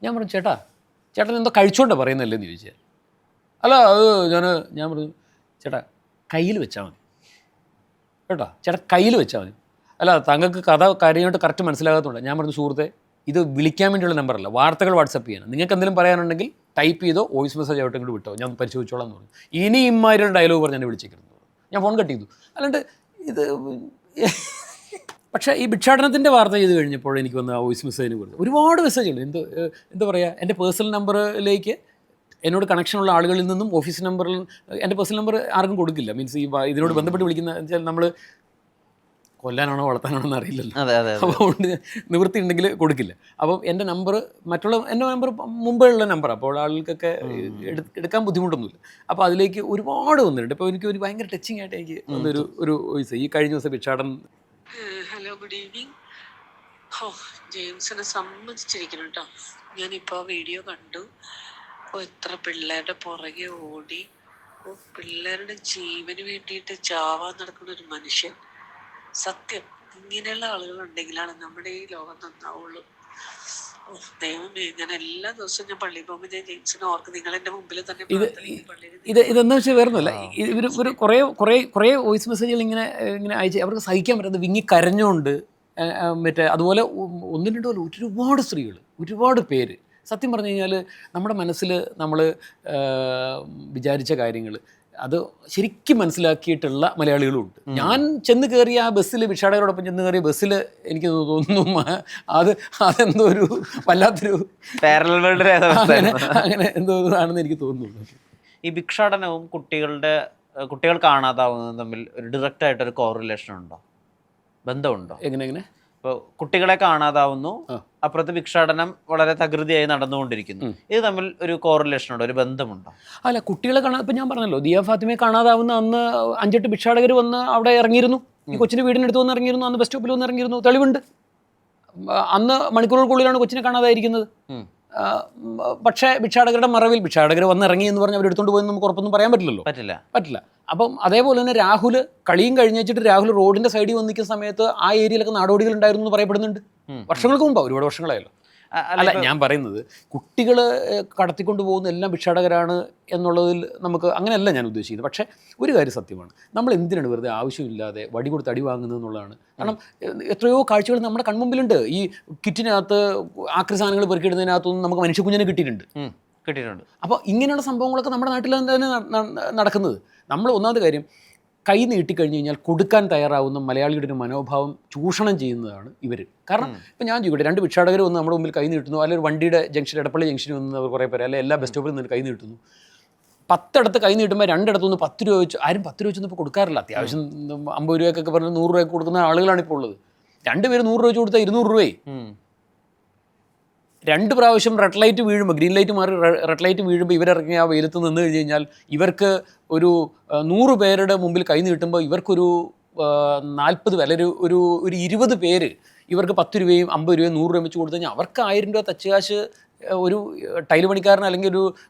ഞാൻ പറഞ്ഞു, ചേട്ടൻ എന്തോ കഴിച്ചോണ്ടാണ് പറയുന്നതല്ലേന്ന് ചോദിച്ചാൽ, അല്ല അത് ഞാൻ പറഞ്ഞു, ചേട്ടാ കയ്യിൽ വെച്ചാൽ മതി കേട്ടോ, ചേട്ടാ കയ്യിൽ വെച്ചാൽ മതി. അല്ല താങ്കൾക്ക് കാര്യമായിട്ട് കറക്റ്റ് മനസ്സിലാകാത്തതുകൊണ്ട് ഞാൻ പറഞ്ഞു, സുഹൃത്തെ ഇത് വിളിക്കാൻ വേണ്ടിയുള്ള നമ്പറല്ല, വാർത്തകൾ വാട്സപ്പ് ചെയ്യാൻ. നിങ്ങൾക്ക് എന്തെങ്കിലും പറയാനുണ്ടെങ്കിൽ ടൈപ്പ് ചെയ്തോ വോയിസ് മെസ്സേജ് ആയിട്ട് ഇങ്ങോട്ട് വിട്ടോ, ഞാൻ പരിശോധിച്ചോളാം എന്ന് പറഞ്ഞു. ഇനി ഇമ്മാതിരിയുടെ ഡയലോഗ് പറഞ്ഞ് എന്നെ വിളിച്ചേക്കുന്നു. ഞാൻ ഫോൺ കട്ട് ചെയ്തു. അല്ലാണ്ട് ഇത് പക്ഷേ ഈ ഭിക്ഷാടനത്തിൻ്റെ വാർത്ത ചെയ്ത് കഴിഞ്ഞപ്പോൾ എനിക്ക് വന്ന വോയിസ് മെസ്സേജിന് കൊടുത്തു ഒരുപാട് മെസ്സേജുകൾ. എന്താ പറയുക, എൻ്റെ പേഴ്സണൽ നമ്പറിലേക്ക് എന്നോട് കണക്ഷനുള്ള ആളുകളിൽ നിന്നും ഓഫീസ് നമ്പറിൽ എൻ്റെ പേഴ്സണൽ നമ്പർ ആർക്കും കൊടുക്കില്ല. മീൻസ് ഈ ഇതിനോട് ബന്ധപ്പെട്ട് വിളിക്കുന്ന വെച്ചാൽ നമ്മൾ കൊല്ലാനാണോ വളർത്താനാണോ എന്ന് അറിയില്ലല്ലോ, അപ്പോൾ നിവൃത്തി ഉണ്ടെങ്കിൽ കൊടുക്കില്ല. അപ്പം എൻ്റെ നമ്പർ എൻ്റെ നമ്പർ മുമ്പുള്ള നമ്പറാണ്, അപ്പോൾ ആളുകൾക്കൊക്കെ എടുക്കാൻ ബുദ്ധിമുട്ടൊന്നുമില്ല. അപ്പോൾ അതിലേക്ക് ഒരുപാട് വന്നിട്ടുണ്ട്. ഇപ്പോൾ എനിക്ക് ഒരു ഭയങ്കര ടച്ചിങ് ആയിട്ട് എനിക്ക് വന്നൊരു വോയിസ് ഈ കഴിഞ്ഞ ദിവസം ഭിക്ഷാടൻ. Hello, good evening. ജെയിംസിനെ സമ്മതിച്ചിരിക്കണം കേട്ടോ. ഞാനിപ്പോൾ വീഡിയോ കണ്ടു. എത്ര പിള്ളേരുടെ പുറകെ ഓടി, പിള്ളേരുടെ ജീവന് വേണ്ടിയിട്ട് ചാവാൻ നടക്കുന്ന ഒരു മനുഷ്യൻ. സത്യം, ഇങ്ങനെയുള്ള ആളുകളുണ്ടെങ്കിലാണ് നമ്മുടെ ഈ ലോകം നന്നാവുള്ളൂ. ദൈവമേ, ഞാൻ എല്ലാ ദിവസവും ഞാൻ പള്ളിയിൽ പോകുമ്പോൾ ഞാൻ ജെയിംസിനെ ഓർക്ക്, നിങ്ങൾ എൻ്റെ മുമ്പിൽ തന്നെ ഇതെന്താ വെച്ചാൽ വേറൊന്നുമില്ല, ഇവർ കുറേ വോയിസ് മെസ്സേജുകൾ ഇങ്ങനെ അയച്ച് അവർക്ക് സഹിക്കാൻ പറ്റാതെ വിങ്ങി കരഞ്ഞുകൊണ്ട് അതുപോലെ 1-2 ഒരുപാട് സ്ത്രീകൾ, ഒരുപാട് പേര്. സത്യം പറഞ്ഞു കഴിഞ്ഞാൽ നമ്മുടെ മനസ്സിൽ നമ്മൾ വിചാരിച്ച കാര്യങ്ങൾ അത് ശരിക്കും മനസ്സിലാക്കിയിട്ടുള്ള മലയാളികളും ഉണ്ട്. ഞാൻ ചെന്ന് കയറിയ ആ ബസ്സിൽ, ഭിക്ഷാടകരോടൊപ്പം ചെന്ന് കയറിയ ബസ്സിൽ എനിക്ക് തോന്നുന്നു അതെന്തോ ഒരു വല്ലാത്തൊരു അങ്ങനെ എന്തോ ആണെന്ന് എനിക്ക് തോന്നുന്നു. ഈ ഭിക്ഷാടനവും കുട്ടികൾ കാണാതാവുന്നതും തമ്മിൽ ഒരു ഡയറക്റ്റ് ആയിട്ടൊരു കോറിലേഷൻ ഉണ്ടോ, ബന്ധമുണ്ടോ? എങ്ങനെ ഇപ്പോൾ കുട്ടികളെ കാണാതാവുന്നു, അപ്പുറത്ത് ഭിക്ഷാടനം വളരെ തകൃതിയായി നടന്നുകൊണ്ടിരിക്കുന്നു, ഇത് തമ്മിൽ ഒരു കോറിലേഷൻ ഉണ്ടോ, ഒരു ബന്ധമുണ്ടോ? അല്ല, കുട്ടികളെ ഇപ്പം ഞാൻ പറഞ്ഞല്ലോ, ദിയ ഫാത്തിമയെ കാണാതാവുന്ന അന്ന് 5-8 ഭിക്ഷാടകർ വന്ന് അവിടെ ഇറങ്ങിയിരുന്നു. ഈ കൊച്ചിൻ്റെ വീടിനടുത്ത് വന്ന് ഇറങ്ങിയിരുന്നു, അന്ന് ബസ് സ്റ്റോപ്പിൽ വന്ന് ഇറങ്ങിയിരുന്നു, തെളിവുണ്ട്. അന്ന് മണിക്കൂറുകൾക്കുള്ളിലാണ് കൊച്ചിനെ കാണാതായിരിക്കുന്നത്. പക്ഷേ ഭിക്ഷാടകരുടെ മറവിൽ ഭിക്ഷാടകർ വന്ന് ഇറങ്ങി എന്ന് പറഞ്ഞ് അവരെടുത്തോണ്ട് പോയെന്ന് നമുക്ക് ഉറപ്പൊന്നും പറയാൻ പറ്റില്ല. അപ്പം അതേപോലെ തന്നെ രാഹുൽ കളിയും കഴിഞ്ഞ് വെച്ചിട്ട് രാഹുൽ റോഡിന്റെ സൈഡിൽ വന്ന് നിൽക്കുന്ന സമയത്ത് ആ ഏരിയയിലൊക്കെ നാടോടികൾ ഉണ്ടായിരുന്നു എന്ന് പറയപ്പെടുന്നുണ്ട്. വർഷങ്ങൾക്ക് മുമ്പ്, ഒരുപാട് വർഷങ്ങളായല്ലോ. അല്ല, ഞാൻ പറയുന്നത് കുട്ടികൾ കടത്തിക്കൊണ്ട് പോകുന്ന എല്ലാം ഭിക്ഷാടകരാണ് എന്നുള്ളതിൽ നമുക്ക് അങ്ങനെയല്ല ഞാൻ ഉദ്ദേശിക്കുന്നത്. പക്ഷേ ഒരു കാര്യം സത്യമാണ്, നമ്മൾ എന്തിനാണ് വെറുതെ ആവശ്യമില്ലാതെ വടി കൊടുത്ത് അടി വാങ്ങുന്നത് എന്നുള്ളതാണ്. കാരണം എത്രയോ കാഴ്ചകൾ നമ്മുടെ കൺമുമ്പിലുണ്ട്. ഈ കിറ്റിനകത്ത് ആക്രി സാധനങ്ങൾ പെറുക്കിയിടുന്നതിനകത്തൊന്നും നമുക്ക് മനുഷ്യക്കുഞ്ഞിനെ കിട്ടിയിട്ടുണ്ട്. അപ്പോൾ ഇങ്ങനെയുള്ള സംഭവങ്ങളൊക്കെ നമ്മുടെ നാട്ടിൽ തന്നെ നടക്കുന്നത്. നമ്മൾ ഒന്നാമത്തെ കാര്യം, കൈ നീട്ടിക്കഴിഞ്ഞ് കഴിഞ്ഞാൽ കൊടുക്കാൻ തയ്യാറാവുന്ന മലയാളിയുടെ ഒരു മനോഭാവം ചൂഷണം ചെയ്യുന്നതാണ് ഇവർ. കാരണം ഇപ്പം ഞാൻ ചോദിക്കട്ടെ, 2 ഭിക്ഷാടകർ വന്ന് നമ്മുടെ മുമ്പിൽ കൈ നീട്ടുന്നു, അല്ലെങ്കിൽ ഒരു വണ്ടിയുടെ ജംഗ്ഷൻ, എടപ്പള്ളി ജംഗ്ഷനിൽ വന്ന് അവർ കുറേ പേര്, അല്ലെങ്കിൽ എല്ലാ ബസ് സ്റ്റോപ്പിൽ നിന്ന് കൈ നീട്ടുന്നു. 10 ഇടത്ത് കൈ നീട്ടുമ്പോൾ 2 ഇടത്തുനിന്ന് 10 രൂപ വെച്ച്, ആരും 10 രൂപ വെച്ചൊന്നും ഇപ്പോൾ കൊടുക്കാറില്ല. അത്യാവശ്യം 50 രൂപയൊക്കെ പറഞ്ഞ് 100 രൂപയൊക്കെ കൊടുക്കുന്ന ആളുകളാണ് ഇപ്പോൾ ഉള്ളത്. 2 പേര് 100 രൂപ വെച്ച് കൊടുത്താൽ 200 രൂപയെ. 2 പ്രാവശ്യം റെഡ് ലൈറ്റ് വീഴുമ്പോൾ, ഗ്രീൻ ലൈറ്റ് മാറി റെഡ് ലൈറ്റ് വീഴുമ്പോൾ ഇവരിറങ്ങി ആ വെയിലത്ത് നിന്ന് കഴിഞ്ഞ് കഴിഞ്ഞാൽ ഇവർക്ക് ഒരു 100 പേരുടെ മുമ്പിൽ കൈ നീട്ടുമ്പോൾ ഇവർക്കൊരു 40 പേര്, ഒരു 20 പേര് ഇവർക്ക് 10 രൂപയും 50 രൂപയും 100 രൂപയും വെച്ച് കൊടുത്തു കഴിഞ്ഞാൽ അവർക്ക് 1000 രൂപ തച്ച് കാശ് ഒരു ടൈല് പണിക്കാരൻ അല്ലെങ്കിൽ ഒരു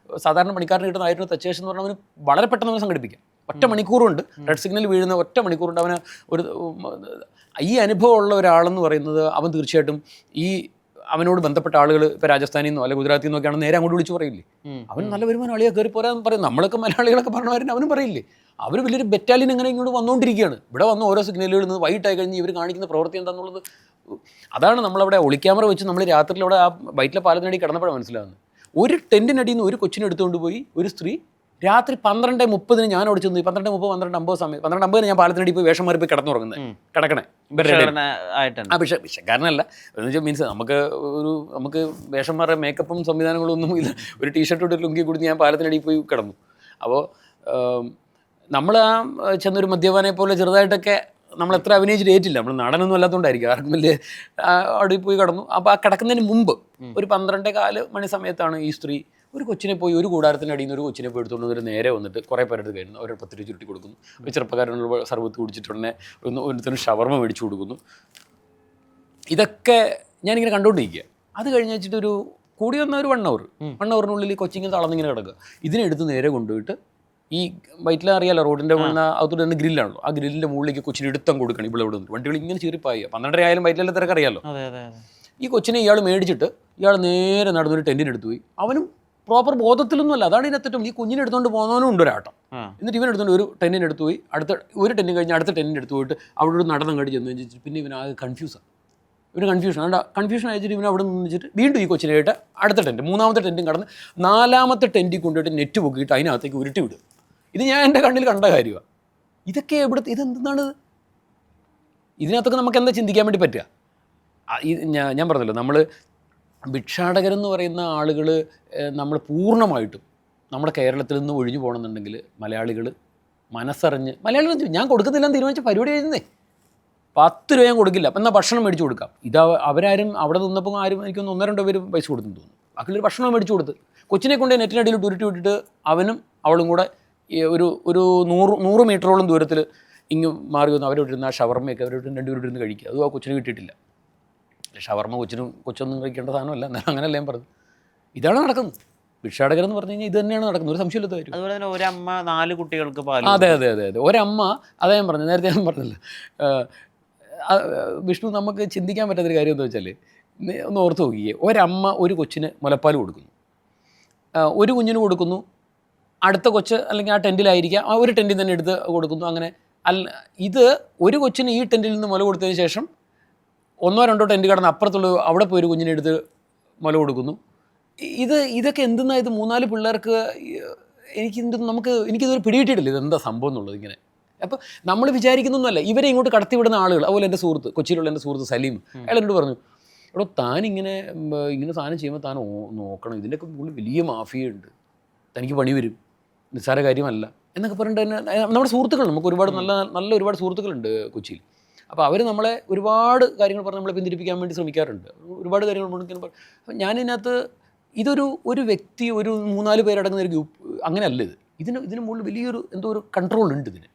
സാധാരണ പണിക്കാരന് കിട്ടുന്ന 1000 രൂപ തച്ച് കാശ് എന്ന് പറഞ്ഞാൽ അവന് വളരെ പെട്ടെന്ന് അവനെ സംഘടിപ്പിക്കാം. ഒറ്റ മണിക്കൂറുണ്ട്, റെഡ് സിഗ്നൽ വീഴുന്ന ഒറ്റ മണിക്കൂറുണ്ട് അവന് ഒരു ഈ അനുഭവമുള്ള ഒരാളെന്ന് പറയുന്നത് അവൻ തീർച്ചയായിട്ടും ഈ അവനോട് ബന്ധപ്പെട്ട ആളുകൾ ഇപ്പോൾ രാജസ്ഥാനിൽ നിന്നോ അല്ലെങ്കിൽ ഗുജറാത്തിൽ നിന്നൊക്കെയാണ് നേരെ അങ്ങോട്ട് വിളിച്ച് പറയില്ലേ, അവൻ നല്ല വരുമാനം അളിയാ കയറി പോരാന്ന് പറയും. നമ്മളൊക്കെ മലയാളികളൊക്കെ പറഞ്ഞവരും അവനും പറയില്ലേ. അവർ വലിയൊരു ബറ്റാലിയൻ എങ്ങനെ ഇങ്ങോട്ട് വന്നുകൊണ്ടിരിക്കുകയാണ്. ഇവിടെ വന്ന് ഓരോ സിഗ്നലുകളിൽ നിന്ന് വൈകിട്ടായി കഴിഞ്ഞ് ഇവർ കാണിക്കുന്ന പ്രവൃത്തി എന്താണെന്നുള്ളത്, അതാണ് നമ്മളവിടെ ഒളിക്യാമറ വെച്ച് നമ്മൾ രാത്രിയിൽ അവിടെ ആ വൈറ്റിലെ പാലത്തിനടി കിടന്നപ്പോഴാണ് മനസ്സിലാകുന്നത്. ഒരു ടെൻറ്റിനടിയിൽ നിന്ന് ഒരു കൊച്ചിനെ എടുത്തുകൊണ്ട് പോയി ഒരു സ്ത്രീ രാത്രി 12:30 ഞാൻ അവിടെ ചെന്ന് 12:30 12:50 സമയം 12:50 ഞാൻ പാലത്തിനടി പോയി വേഷം മാറി പോയി കിടക്കണേ ഭിക്ഷക്കാരനല്ല എന്ന് വെച്ചാൽ മീൻസ് നമുക്ക് വേഷം മാറിയ മേക്കപ്പും സംവിധാനങ്ങളൊന്നും ഇല്ല. ഒരു ടീഷർട്ട് ഇട്ട് ലുങ്കി കൊടുത്ത് ഞാൻ പാലത്തിനടി പോയി കിടന്നു. അപ്പോൾ നമ്മൾ ആ ചെന്നൊരു മദ്യപാനെ പോലെ ചെറുതായിട്ടൊക്കെ നമ്മൾ എത്ര അഭിനയിച്ചിട്ട് ഏറ്റില്ല, നമ്മൾ നാടനൊന്നും അല്ലാത്തതുകൊണ്ടായിരിക്കും, ആർക്കും വലിയ അവിടെ പോയി കിടന്നു. അപ്പോൾ ആ കിടക്കുന്നതിന് മുമ്പ് ഒരു 12:15 സമയത്താണ് ഈ സ്ത്രീ ഒരു കൊച്ചിനെ പോയി ഒരു കൂടാരത്തിൻ്റെ അടിയിൽ നിന്ന് ഒരു കൊച്ചിനെ പോയി എടുത്തുകൊണ്ട് ഒരു നേരെ വന്നിട്ട് കുറേ പേരെടുത്ത് കഴിയുന്നു. അവർ 10 രൂപ ചുരുട്ടി കൊടുക്കുന്നു. ഒരു ചെറുപ്പക്കാരനുള്ള സർവത്ത് കുടിച്ചിട്ടുടനെ ഒരുത്തരം ഷവർമ മേടിച്ചു കൊടുക്കുന്നു. ഇതൊക്കെ ഞാനിങ്ങനെ കണ്ടുകൊണ്ടിരിക്കുക. അത് കഴിഞ്ഞ് വെച്ചിട്ട് ഒരു കൂടി വന്ന ഒരു 1 hour 1 hourനുള്ളിൽ ഈ കൊച്ചിങ്ങനെ തളർന്നിങ്ങനെ കിടക്കുക. ഇതിനെടുത്ത് നേരെ കൊണ്ടുപോയിട്ട് ഈ വൈറ്റില അറിയാലോ, റോഡിൻ്റെ അകത്തോട്ട് തന്നെ ഗ്രില്ലാണല്ലോ, ആ ഗ്രില്ലിൻ്റെ മുകളിലേക്ക് കൊച്ചിന് എടുത്തം കൊടുക്കണം. ഇവിടെ വന്നിട്ട് വണ്ടികൾ ഇങ്ങനെ ചീറിപ്പായി 12:30 ആയാലും വൈറ്റിലെ തിരക്ക് അറിയാലോ. ഈ കൊച്ചിനെ ഇയാൾ മേടിച്ചിട്ട് ഇയാൾ നേരെ നടന്നൊരു ടെൻറ്റിനെടുത്ത് പോയി. അവനും പ്രോപ്പർ ബോധത്തിലൊന്നുമല്ല, അതാണ് ഇതിനകത്തിട്ടും. ഈ കുഞ്ഞിനെ എടുത്തുകൊണ്ട് പോകുന്നവനും ഉണ്ട് ഒരാട്ടം. എന്നിട്ട് ഇവനെടുത്തുകൊണ്ട് ഒരു ടെന്നിനെടുത്ത് പോയി, ഒരു ടെന്നിന് കഴിഞ്ഞ് അടുത്ത ടെന്നിനെടുത്ത് പോയിട്ട് അവിടെ ഒരു നടനം കടി ചെന്ന് വെച്ചിട്ട് പിന്നെ ഇവനാകെ കൺഫ്യൂഷൻ അയച്ചിട്ട് ഇവൻ അവിടെ നിന്ന് വെച്ചിട്ട് വീണ്ടും ഈ കൊച്ചിനായിട്ട് അടുത്ത ടെൻറ്റ്, 3ാമത്തെ ടെൻറ്റും കടന്ന് 4ാമത്തെ ടെൻറ്റിൽ കൊണ്ടുപോയിട്ട് നെറ്റ് പൊക്കിയിട്ട് അതിനകത്തേക്ക് ഉരുട്ടി വിടും. ഇത് ഞാൻ എൻ്റെ കണ്ണിൽ കണ്ട കാര്യമാണ്. ഇതൊക്കെ ഇതെന്താണ്? ഇതിനകത്തൊക്കെ നമുക്ക് എന്താ ചിന്തിക്കാൻ വേണ്ടി പറ്റുക? ഞാൻ പറഞ്ഞല്ലോ, നമ്മൾ ഭിക്ഷാടകരെന്ന് പറയുന്ന ആളുകൾ നമ്മൾ പൂർണ്ണമായിട്ടും നമ്മുടെ കേരളത്തിൽ നിന്ന് ഒഴിഞ്ഞു പോകണമെന്നുണ്ടെങ്കിൽ മലയാളികൾ മനസ്സറിഞ്ഞ്, മലയാളികൾ ഞാൻ കൊടുക്കുന്നില്ലെന്ന് തീരുമാനിച്ച പരിപാടി ചെയ്യുന്നേ, 10 രൂപ ഞാൻ കൊടുക്കില്ല, അപ്പം എന്നാൽ ഭക്ഷണം മേടിച്ച് കൊടുക്കാം. അവരാരും അവിടെ നിന്നപ്പോൾ ആരും എനിക്കൊന്ന് 1-2 പേര് പൈസ കൊടുത്തെന്ന് തോന്നുന്നു. ബാക്കിയൊരു ഭക്ഷണം മേടിച്ച് കൊടുത്ത് കൊച്ചിനെ കൊണ്ട് നെറ്റിനടിയിൽ ഉരുട്ടി വിട്ടിട്ട് അവനും അവളും കൂടെ ഒരു 100 മീറ്ററോളം ദൂരത്തിൽ ഇങ്ങ് മാറി വന്നു. അവരോട്ടിരുന്ന ആ ഷവർമ്മയൊക്കെ അവരോട്ട് 2 പേരോട്ടിരുന്ന് കഴിക്കുക. അതും ആ കൊച്ചിന് കിട്ടിയിട്ടില്ല. ഷവർമ്മ കൊച്ചൊന്നും കഴിക്കേണ്ട സാധനമല്ല, എന്നാലും അങ്ങനെയല്ല ഞാൻ പറഞ്ഞു. ഇതാണ് നടക്കുന്നത്. ഭിക്ഷാടകരെന്ന് പറഞ്ഞു കഴിഞ്ഞാൽ ഇത് തന്നെയാണ് നടക്കുന്നത്, ഒരു സംശയമില്ലാത്ത കാര്യം. അതുപോലെ തന്നെ ഒരമ്മ 4 കുട്ടികൾക്ക് പാൽ. അതെ. ഒരമ്മ, അതാ ഞാൻ പറഞ്ഞു, നേരത്തെ ഞാൻ പറഞ്ഞില്ല വിഷ്ണു, നമുക്ക് ചിന്തിക്കാൻ പറ്റാത്തൊരു കാര്യം എന്താ വെച്ചാൽ, ഒന്ന് ഓർത്ത് നോക്കിയേ, ഒരമ്മ ഒരു കൊച്ചിന് മുലപ്പാൽ കൊടുക്കുന്നു, ഒരു കുഞ്ഞിന് കൊടുക്കുന്നു, അടുത്ത കൊച്ച് അല്ലെങ്കിൽ ആ ടെൻറ്റിലായിരിക്കാം, ആ ഒരു ടെൻറ്റിൽ തന്നെ എടുത്ത് കൊടുക്കുന്നു. അങ്ങനെ ഇത് ഒരു കൊച്ചിന് ഈ ടെൻറ്റിൽ നിന്ന് മുല കൊടുത്തതിന് ശേഷം 1-2 ടെൻറ്റ് കടന്ന് അപ്പുറത്തുള്ള അവിടെ പോയി ഒരു കുഞ്ഞിനെ എടുത്ത് മുല കൊടുക്കുന്നു. ഇതൊക്കെ എന്തെന്നാ ഇത് 3-4 പിള്ളേർക്ക് എനിക്കിതൊരു പിടികിട്ടിയിട്ടില്ല ഇതെന്താ സംഭവം എന്നുള്ളത്. ഇങ്ങനെ അപ്പോൾ നമ്മൾ വിചാരിക്കുന്നൊന്നുമല്ല, ഇവരെ ഇങ്ങോട്ട് കടത്തിവിടുന്ന ആളുകൾ. അതുപോലെ എൻ്റെ സുഹൃത്ത്, കൊച്ചിയിലുള്ള എൻ്റെ സുഹൃത്ത് സലീം, അയാൾ എന്നോട് പറഞ്ഞു, എടോ താനിങ്ങനെ സാധനം ചെയ്യുമ്പോൾ താൻ നോക്കണം, ഇതിൻ്റെയൊക്കെ മുകളിൽ വലിയ മാഫിയുണ്ട്, തനിക്ക് പണി വരും. നിസ്സാര കാര്യമല്ല എന്നൊക്കെ പറഞ്ഞിട്ട് തന്നെ നമ്മുടെ സുഹൃത്തുക്കൾ, നമുക്ക് ഒരുപാട് നല്ല ഒരുപാട് സുഹൃത്തുക്കളുണ്ട് കൊച്ചിയിൽ. അപ്പോൾ അവർ നമ്മളെ ഒരുപാട് കാര്യങ്ങൾ പറഞ്ഞ് നമ്മളെ പിന്തിരിപ്പിക്കാൻ വേണ്ടി ശ്രമിക്കാറുണ്ട്. ഒരുപാട് കാര്യങ്ങൾ അപ്പം ഞാനിതിനകത്ത് ഒരു വ്യക്തി, ഒരു 3-4 പേരടങ്ങുന്ന ഒരു ഗ്രൂപ്പ് അങ്ങനെയല്ല ഇത്. ഇതിന് മുകളിൽ വലിയൊരു എന്തോ ഒരു കൺട്രോൾ ഉണ്ട് ഇതിന്.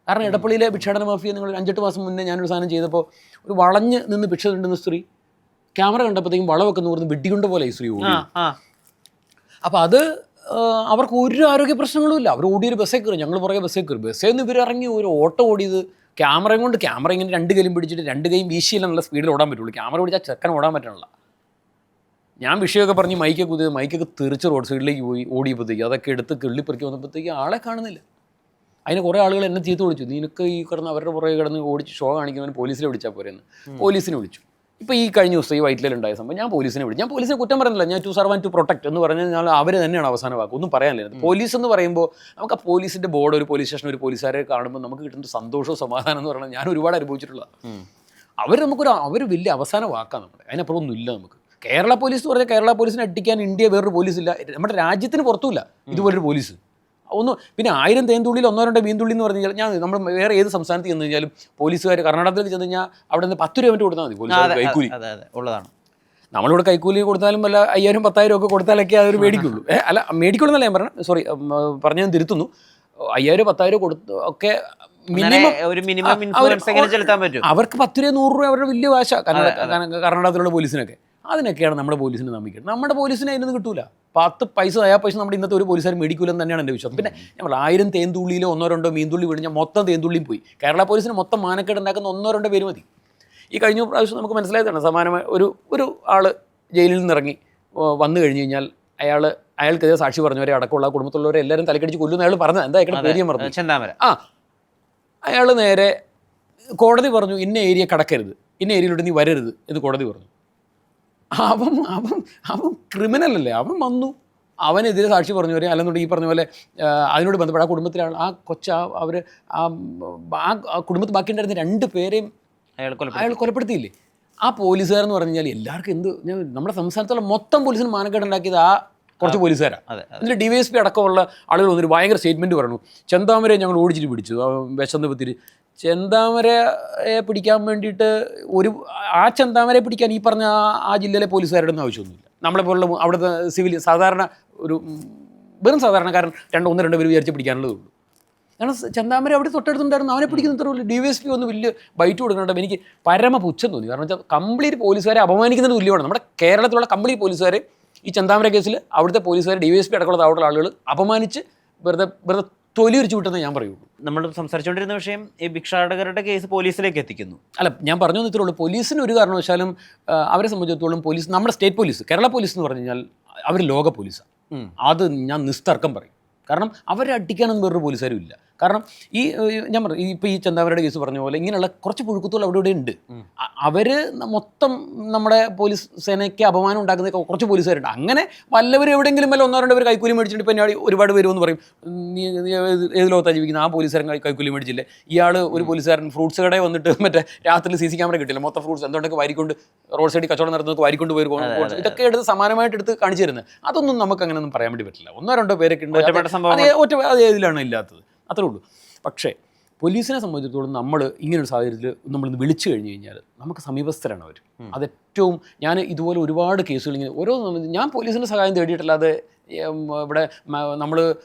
കാരണം എടപ്പള്ളിയിലെ ഭിക്ഷാടന മാഫിയ, നിങ്ങൾ 5-8 മാസം മുന്നേ ഞാനൊരു സാധനം ചെയ്തപ്പോൾ ഒരു വളഞ്ഞ് നിന്ന് ഭിക്ഷ തിണ്ടുന്ന സ്ത്രീ ക്യാമറ കണ്ടപ്പോഴത്തേക്കും വളവൊക്കെ നൂർന്ന് വെട്ടിക്കൊണ്ട് പോലെ ഈ സ്ത്രീ ഓടി. അപ്പോൾ അത് അവർക്ക് ഒരു ആരോഗ്യ പ്രശ്നങ്ങളും ഇല്ല. അവർ ഓടിയൊരു ബസ്സേ കയറി, ഞങ്ങൾ പുറകെ ബസ്സേ കയറി. ബസ്സേ നിന്ന് ഇവരിറങ്ങി ഒരു ഓട്ടം ഓടിയത് ക്യാമറയും കൊണ്ട്. ക്യാമറ ഇങ്ങനെ 2 കൈയും പിടിച്ചിട്ട് 2 കൈയും വീശിയില്ല നല്ല സ്പീഡിൽ ഓടാൻ പറ്റുള്ളൂ. ക്യാമറ പിടിച്ചാൽ ചെക്കൻ ഓടാൻ പറ്റണില്ല. ഞാൻ വിഷയമൊക്കെ പറഞ്ഞ് മൈക്കൊക്കെ തെറിച്ച് റോഡ് സൈഡിലേക്ക് പോയി ഓടിയപ്പോഴത്തേക്ക് അതൊക്കെ എടുത്ത് കിള്ളിപ്പെറുക്കി വന്നപ്പോഴത്തേക്ക് ആളെ കാണുന്നില്ല. അതിന് കുറേ ആളുകൾ എന്നെ ചീത്ത വിളിച്ചു, നിനക്ക് ഈ കിടന്ന് അവരുടെ പുറകെ കിടന്ന് ഓടിച്ച് ഷോ കാണിക്കുന്നവന് പോലീസിനെ വിളിച്ചാൽ പോരെന്ന്. പോലീസിനെ വിളിച്ചു. ഇപ്പോൾ ഈ കഴിഞ്ഞ ദിവസം ഈ വൈറ്റിലുണ്ടായ സംഭവം ഞാൻ പോലീസിനെ വിളിച്ചു. ഞാൻ പോലീസിനെ കുറ്റം പറയുന്നില്ല, ഞാൻ to serve and to protect എന്ന് പറഞ്ഞാൽ അവർ തന്നെയാണ് അവസാന വാക്ക്. ഒന്നും പറയാനില്ല. പോലീസ് എന്ന് പറയുമ്പോൾ നമുക്ക് ആ പോലീസിൻ്റെ ബോർഡ്, ഒരു പോലീസ് സ്റ്റേഷൻ, ഒരു പോലീസുകാരെ കാണുമ്പോൾ നമുക്ക് കിട്ടുന്ന സന്തോഷവും സമാധാനം എന്ന് പറഞ്ഞാൽ ഞാൻ ഒരുപാട് അനുഭവിച്ചിട്ടുള്ളതാണ്. അവർ വലിയ അവസാന വാക്കാണ് നമ്മുടെ. അതിനപ്പുറം ഒന്നും ഇല്ല നമുക്ക്. കേരള പോലീസ് എന്ന് പറഞ്ഞാൽ കേരള പോലീസിനെ അടിക്കാൻ ഇന്ത്യ വേറൊരു പോലീസില്ല. നമ്മുടെ രാജ്യത്തിന് പുറത്തുമില്ല ഇതുപോലൊരു പോലീസ്. പിന്നെ 1000 തേൻതുള്ളിയിൽ 1-2 മീൻതുള്ളി എന്ന് പറഞ്ഞു കഴിഞ്ഞാൽ നമ്മൾ വേറെ ഏത് സംസ്ഥാനത്ത് ചെന്ന് കഴിഞ്ഞാലും പോലീസുകാർ കർണാടകത്തിൽ ചെന്ന് കഴിഞ്ഞാൽ അവിടെ നിന്ന് 10 രൂപ കൊടുത്താൽ മതി പോലീസുകാർ കൈക്കൂലി. ഉള്ളതാണ്. നമ്മളിവിടെ കൈക്കൂലി കൊടുത്താലും വല്ല 5000-10,000 ഒക്കെ കൊടുത്താലൊക്കെ അതൊരു മേടിക്കുള്ളൂ. അല്ല മേടിക്കുള്ളൂ എന്നല്ല ഞാൻ പറഞ്ഞത്, സോറി പറഞ്ഞത് തിരുത്തുന്നു. 5000-10,000 കൊടുത്ത് ഒക്കെ അവർക്ക് 10 രൂപ 100 രൂപ അവരുടെ വലിയ ഭാഷ കർണാടകത്തിലുള്ള പോലീസിനൊക്കെ. അതിനൊക്കെയാണ് നമ്മുടെ പോലീസിനെ നമിക്കുന്നത്. നമ്മുടെ പോലീസിനെ അതിനൊന്നും കിട്ടൂല. 10 പൈസ നമ്മുടെ ഇന്നത്തെ ഒരു പോലീസുകാർ മേടിക്കൂലെന്ന് തന്നെയാണ് എൻ്റെ വിശ്വാസം. പിന്നെ നമ്മൾ 1000 തേൻതുള്ളിയിലോ 1-2 മീൻതുള്ളി വീണിഞ്ഞാൽ മൊത്തം തേൻതുള്ളിയും പോയി. കേരള പോലീസിന് മൊത്തം മാനക്കേട് ഉണ്ടാക്കുന്ന 1-2 പേര് മതി. ഈ കഴിഞ്ഞ പ്രാവശ്യം നമുക്ക് മനസ്സിലായതാണ്. സമാനമായ ഒരു ആൾ ജയിലിൽ നിന്നിറങ്ങി വന്നു കഴിഞ്ഞ് കഴിഞ്ഞാൽ അയാൾക്കെതിരെ സാക്ഷി പറഞ്ഞവരെ അടക്കമുള്ള കുടുംബത്തുള്ളവരെ എല്ലാവരും തലക്കടിച്ച് കൊല്ലുന്ന അയാൾ പറഞ്ഞത് എന്താ അയാളുടെ പേര് പറഞ്ഞു ചെന്താമര. അയാൾ നേരെ കോടതി പറഞ്ഞു ഇന്ന ഏരിയ കടക്കരുത്, ഇന്ന ഏരിയയിലോട്ട് നീ വരരുത് എന്ന് കോടതി പറഞ്ഞു. അവൻ ക്രിമിനലല്ലേ. അവൻ വന്നു, അവനെതിരെ സാക്ഷി പറഞ്ഞവരെ അല്ലെന്നുണ്ടെങ്കിൽ ഈ പറഞ്ഞ പോലെ അതിനോട് ബന്ധപ്പെട്ട ആ കുടുംബത്തിലാണ് അവർ ആ കുടുംബത്തിൽ ബാക്കിയുണ്ടായിരുന്ന 2 പേരെയും അയാൾ കൊലപ്പെടുത്തിയില്ലേ. ആ പോലീസുകാരെന്ന് പറഞ്ഞു കഴിഞ്ഞാൽ എല്ലാവർക്കും നമ്മുടെ സംസ്ഥാനത്തുള്ള മൊത്തം പോലീസിന് മാനക്കേടുണ്ടാക്കിയത് ആ കുറച്ച് പോലീസുകാരാണ്. എന്നിട്ട് DYSP അടക്കമുള്ള ആളുകൾ വന്നിട്ട് ഭയങ്കര സ്റ്റേറ്റ്മെൻറ്റ് പറഞ്ഞു. ചെന്താമരയെ ഞങ്ങൾ ഓടിച്ചിട്ട് പിടിച്ചു, വിശന്നപ്പത്തിരി. ചെന്താമരയെ പിടിക്കാൻ വേണ്ടിയിട്ട് ആ ചെന്താമരയെ പിടിക്കാൻ ഈ പറഞ്ഞ ആ ജില്ലയിലെ പോലീസുകാരുടെ ഒന്നും ആവശ്യമൊന്നുമില്ല. നമ്മളെപ്പോലുള്ള അവിടുത്തെ സിവിൽ സാധാരണ വെറും സാധാരണക്കാരൻ 1-2 പേര് വിചാരിച്ച് പിടിക്കാനുള്ളതേ ഉള്ളൂ. കാരണം ചെന്താമര അവിടെ തൊട്ടടുത്തുണ്ടായിരുന്നു, അവനെ പിടിക്കുന്നത്രേ. DYSP ഒന്ന് വലിയ ബൈറ്റ് കൊടുക്കുന്നുണ്ട്. എനിക്ക് പരമപുച്ഛം തോന്നി. കാരണം വെച്ചാൽ കംപ്ലീറ്റ് പോലീസുകാരെ അപമാനിക്കുന്നത് തുല്യമാണ്. നമ്മുടെ കേരളത്തിലുള്ള കംപ്ലീറ്റ് പോലീസുകാരെ ഈ ചെന്താമര കേസിൽ അവിടുത്തെ പോലീസുകാർ DYSP അടക്കമുള്ള അവിടെയുള്ള ആളുകൾ അപമാനിച്ച് വെറുതെ തൊലി ഉരിച്ചു വിട്ടെന്ന് ഞാൻ പറയുള്ളൂ. നമ്മൾ സംസാരിച്ചുകൊണ്ടിരുന്ന വിഷയം ഈ ഭിക്ഷാടകരുടെ കേസ് പോലീസിലേക്ക് എത്തിക്കുന്നു. അല്ല, ഞാൻ പറഞ്ഞു ഇത്രേ ഉള്ളൂ. പോലീസിന് ഒരു കാരണവശാലും അവരെ സംബന്ധിച്ചിടത്തോളം പോലീസ്, നമ്മുടെ സ്റ്റേറ്റ് പോലീസ്, കേരള പോലീസ് എന്ന് പറഞ്ഞു കഴിഞ്ഞാൽ അവർ ലോക പോലീസാണ്. അത് ഞാൻ നിസ്തർക്കം പറയും. കാരണം അവരെ അടിക്കാനൊന്നും വേറൊരു പോലീസുകാരും ഇല്ല. കാരണം ഞാൻ പറഞ്ഞു ഇപ്പോൾ ഈ ചെന്താമരയുടെ കേസ് പറഞ്ഞ പോലെ ഇങ്ങനെയുള്ള കുറച്ച് പുഴുക്കുത്തുകൾ അവിടെ ഉണ്ട്. അവർ മൊത്തം നമ്മുടെ പോലീസ് സേനയ്ക്ക് അപമാനം ഉണ്ടാക്കുന്ന കുറച്ച് പോലീസുകാരുണ്ട്. അങ്ങനെ വല്ലവരും എവിടെയെങ്കിലും വല്ല 1-2 പേര് കൈക്കൂലി മേടിച്ചിട്ട് പിന്നെ ഒരുപാട് പേരുമെന്ന് പറയും. നീ ഏത് ലോകത്താണ് ജീവിക്കുന്നത്, ആ പോലീസുകാരൻ കൈക്കൂലി മേടിച്ചില്ലേ. ഇയാൾ ഒരു പോലീസുകാരൻ ഫ്രൂട്ട്സ് കടയിൽ വന്നിട്ട് മറ്റേ രാത്രി CC ക്യാമറ കിട്ടില്ല, മൊത്തം ഫ്രൂട്ട്സ് എന്തുകൊണ്ടൊക്കെ വാരിക്കൊണ്ട് റോഡ് സൈഡിൽ കച്ചവടം നടത്തുന്നതൊക്കെ വാരിക്കൊണ്ട് പോയി ഇതൊക്കെ എടുത്ത് സമാനമായിട്ട് എടുത്ത് കാണിച്ചു തരുന്നത്. അതൊന്നും നമുക്ക് അങ്ങനെയൊന്നും പറയാൻ വേണ്ടി പറ്റില്ല. 1-2 പേരൊക്കെ ഉണ്ട്, അത് ഏതിലാണ് ഇല്ലാത്തത്, അത്രേ ഉള്ളൂ. പക്ഷേ പോലീസിനെ സംബന്ധിച്ചിടത്തോളം നമ്മൾ ഇങ്ങനൊരു സാഹചര്യത്തിൽ നമ്മളിന്ന് വിളിച്ചു കഴിഞ്ഞ് കഴിഞ്ഞാൽ നമുക്ക് സമീപസ്ഥരാണ് അവർ. അതേറ്റവും ഞാൻ ഇതുപോലെ ഒരുപാട് കേസുകൾ ഇങ്ങനെ ഞാൻ പോലീസിൻ്റെ സഹായം തേടിയിട്ടല്ലാതെ ഇവിടെ നമ്മൾ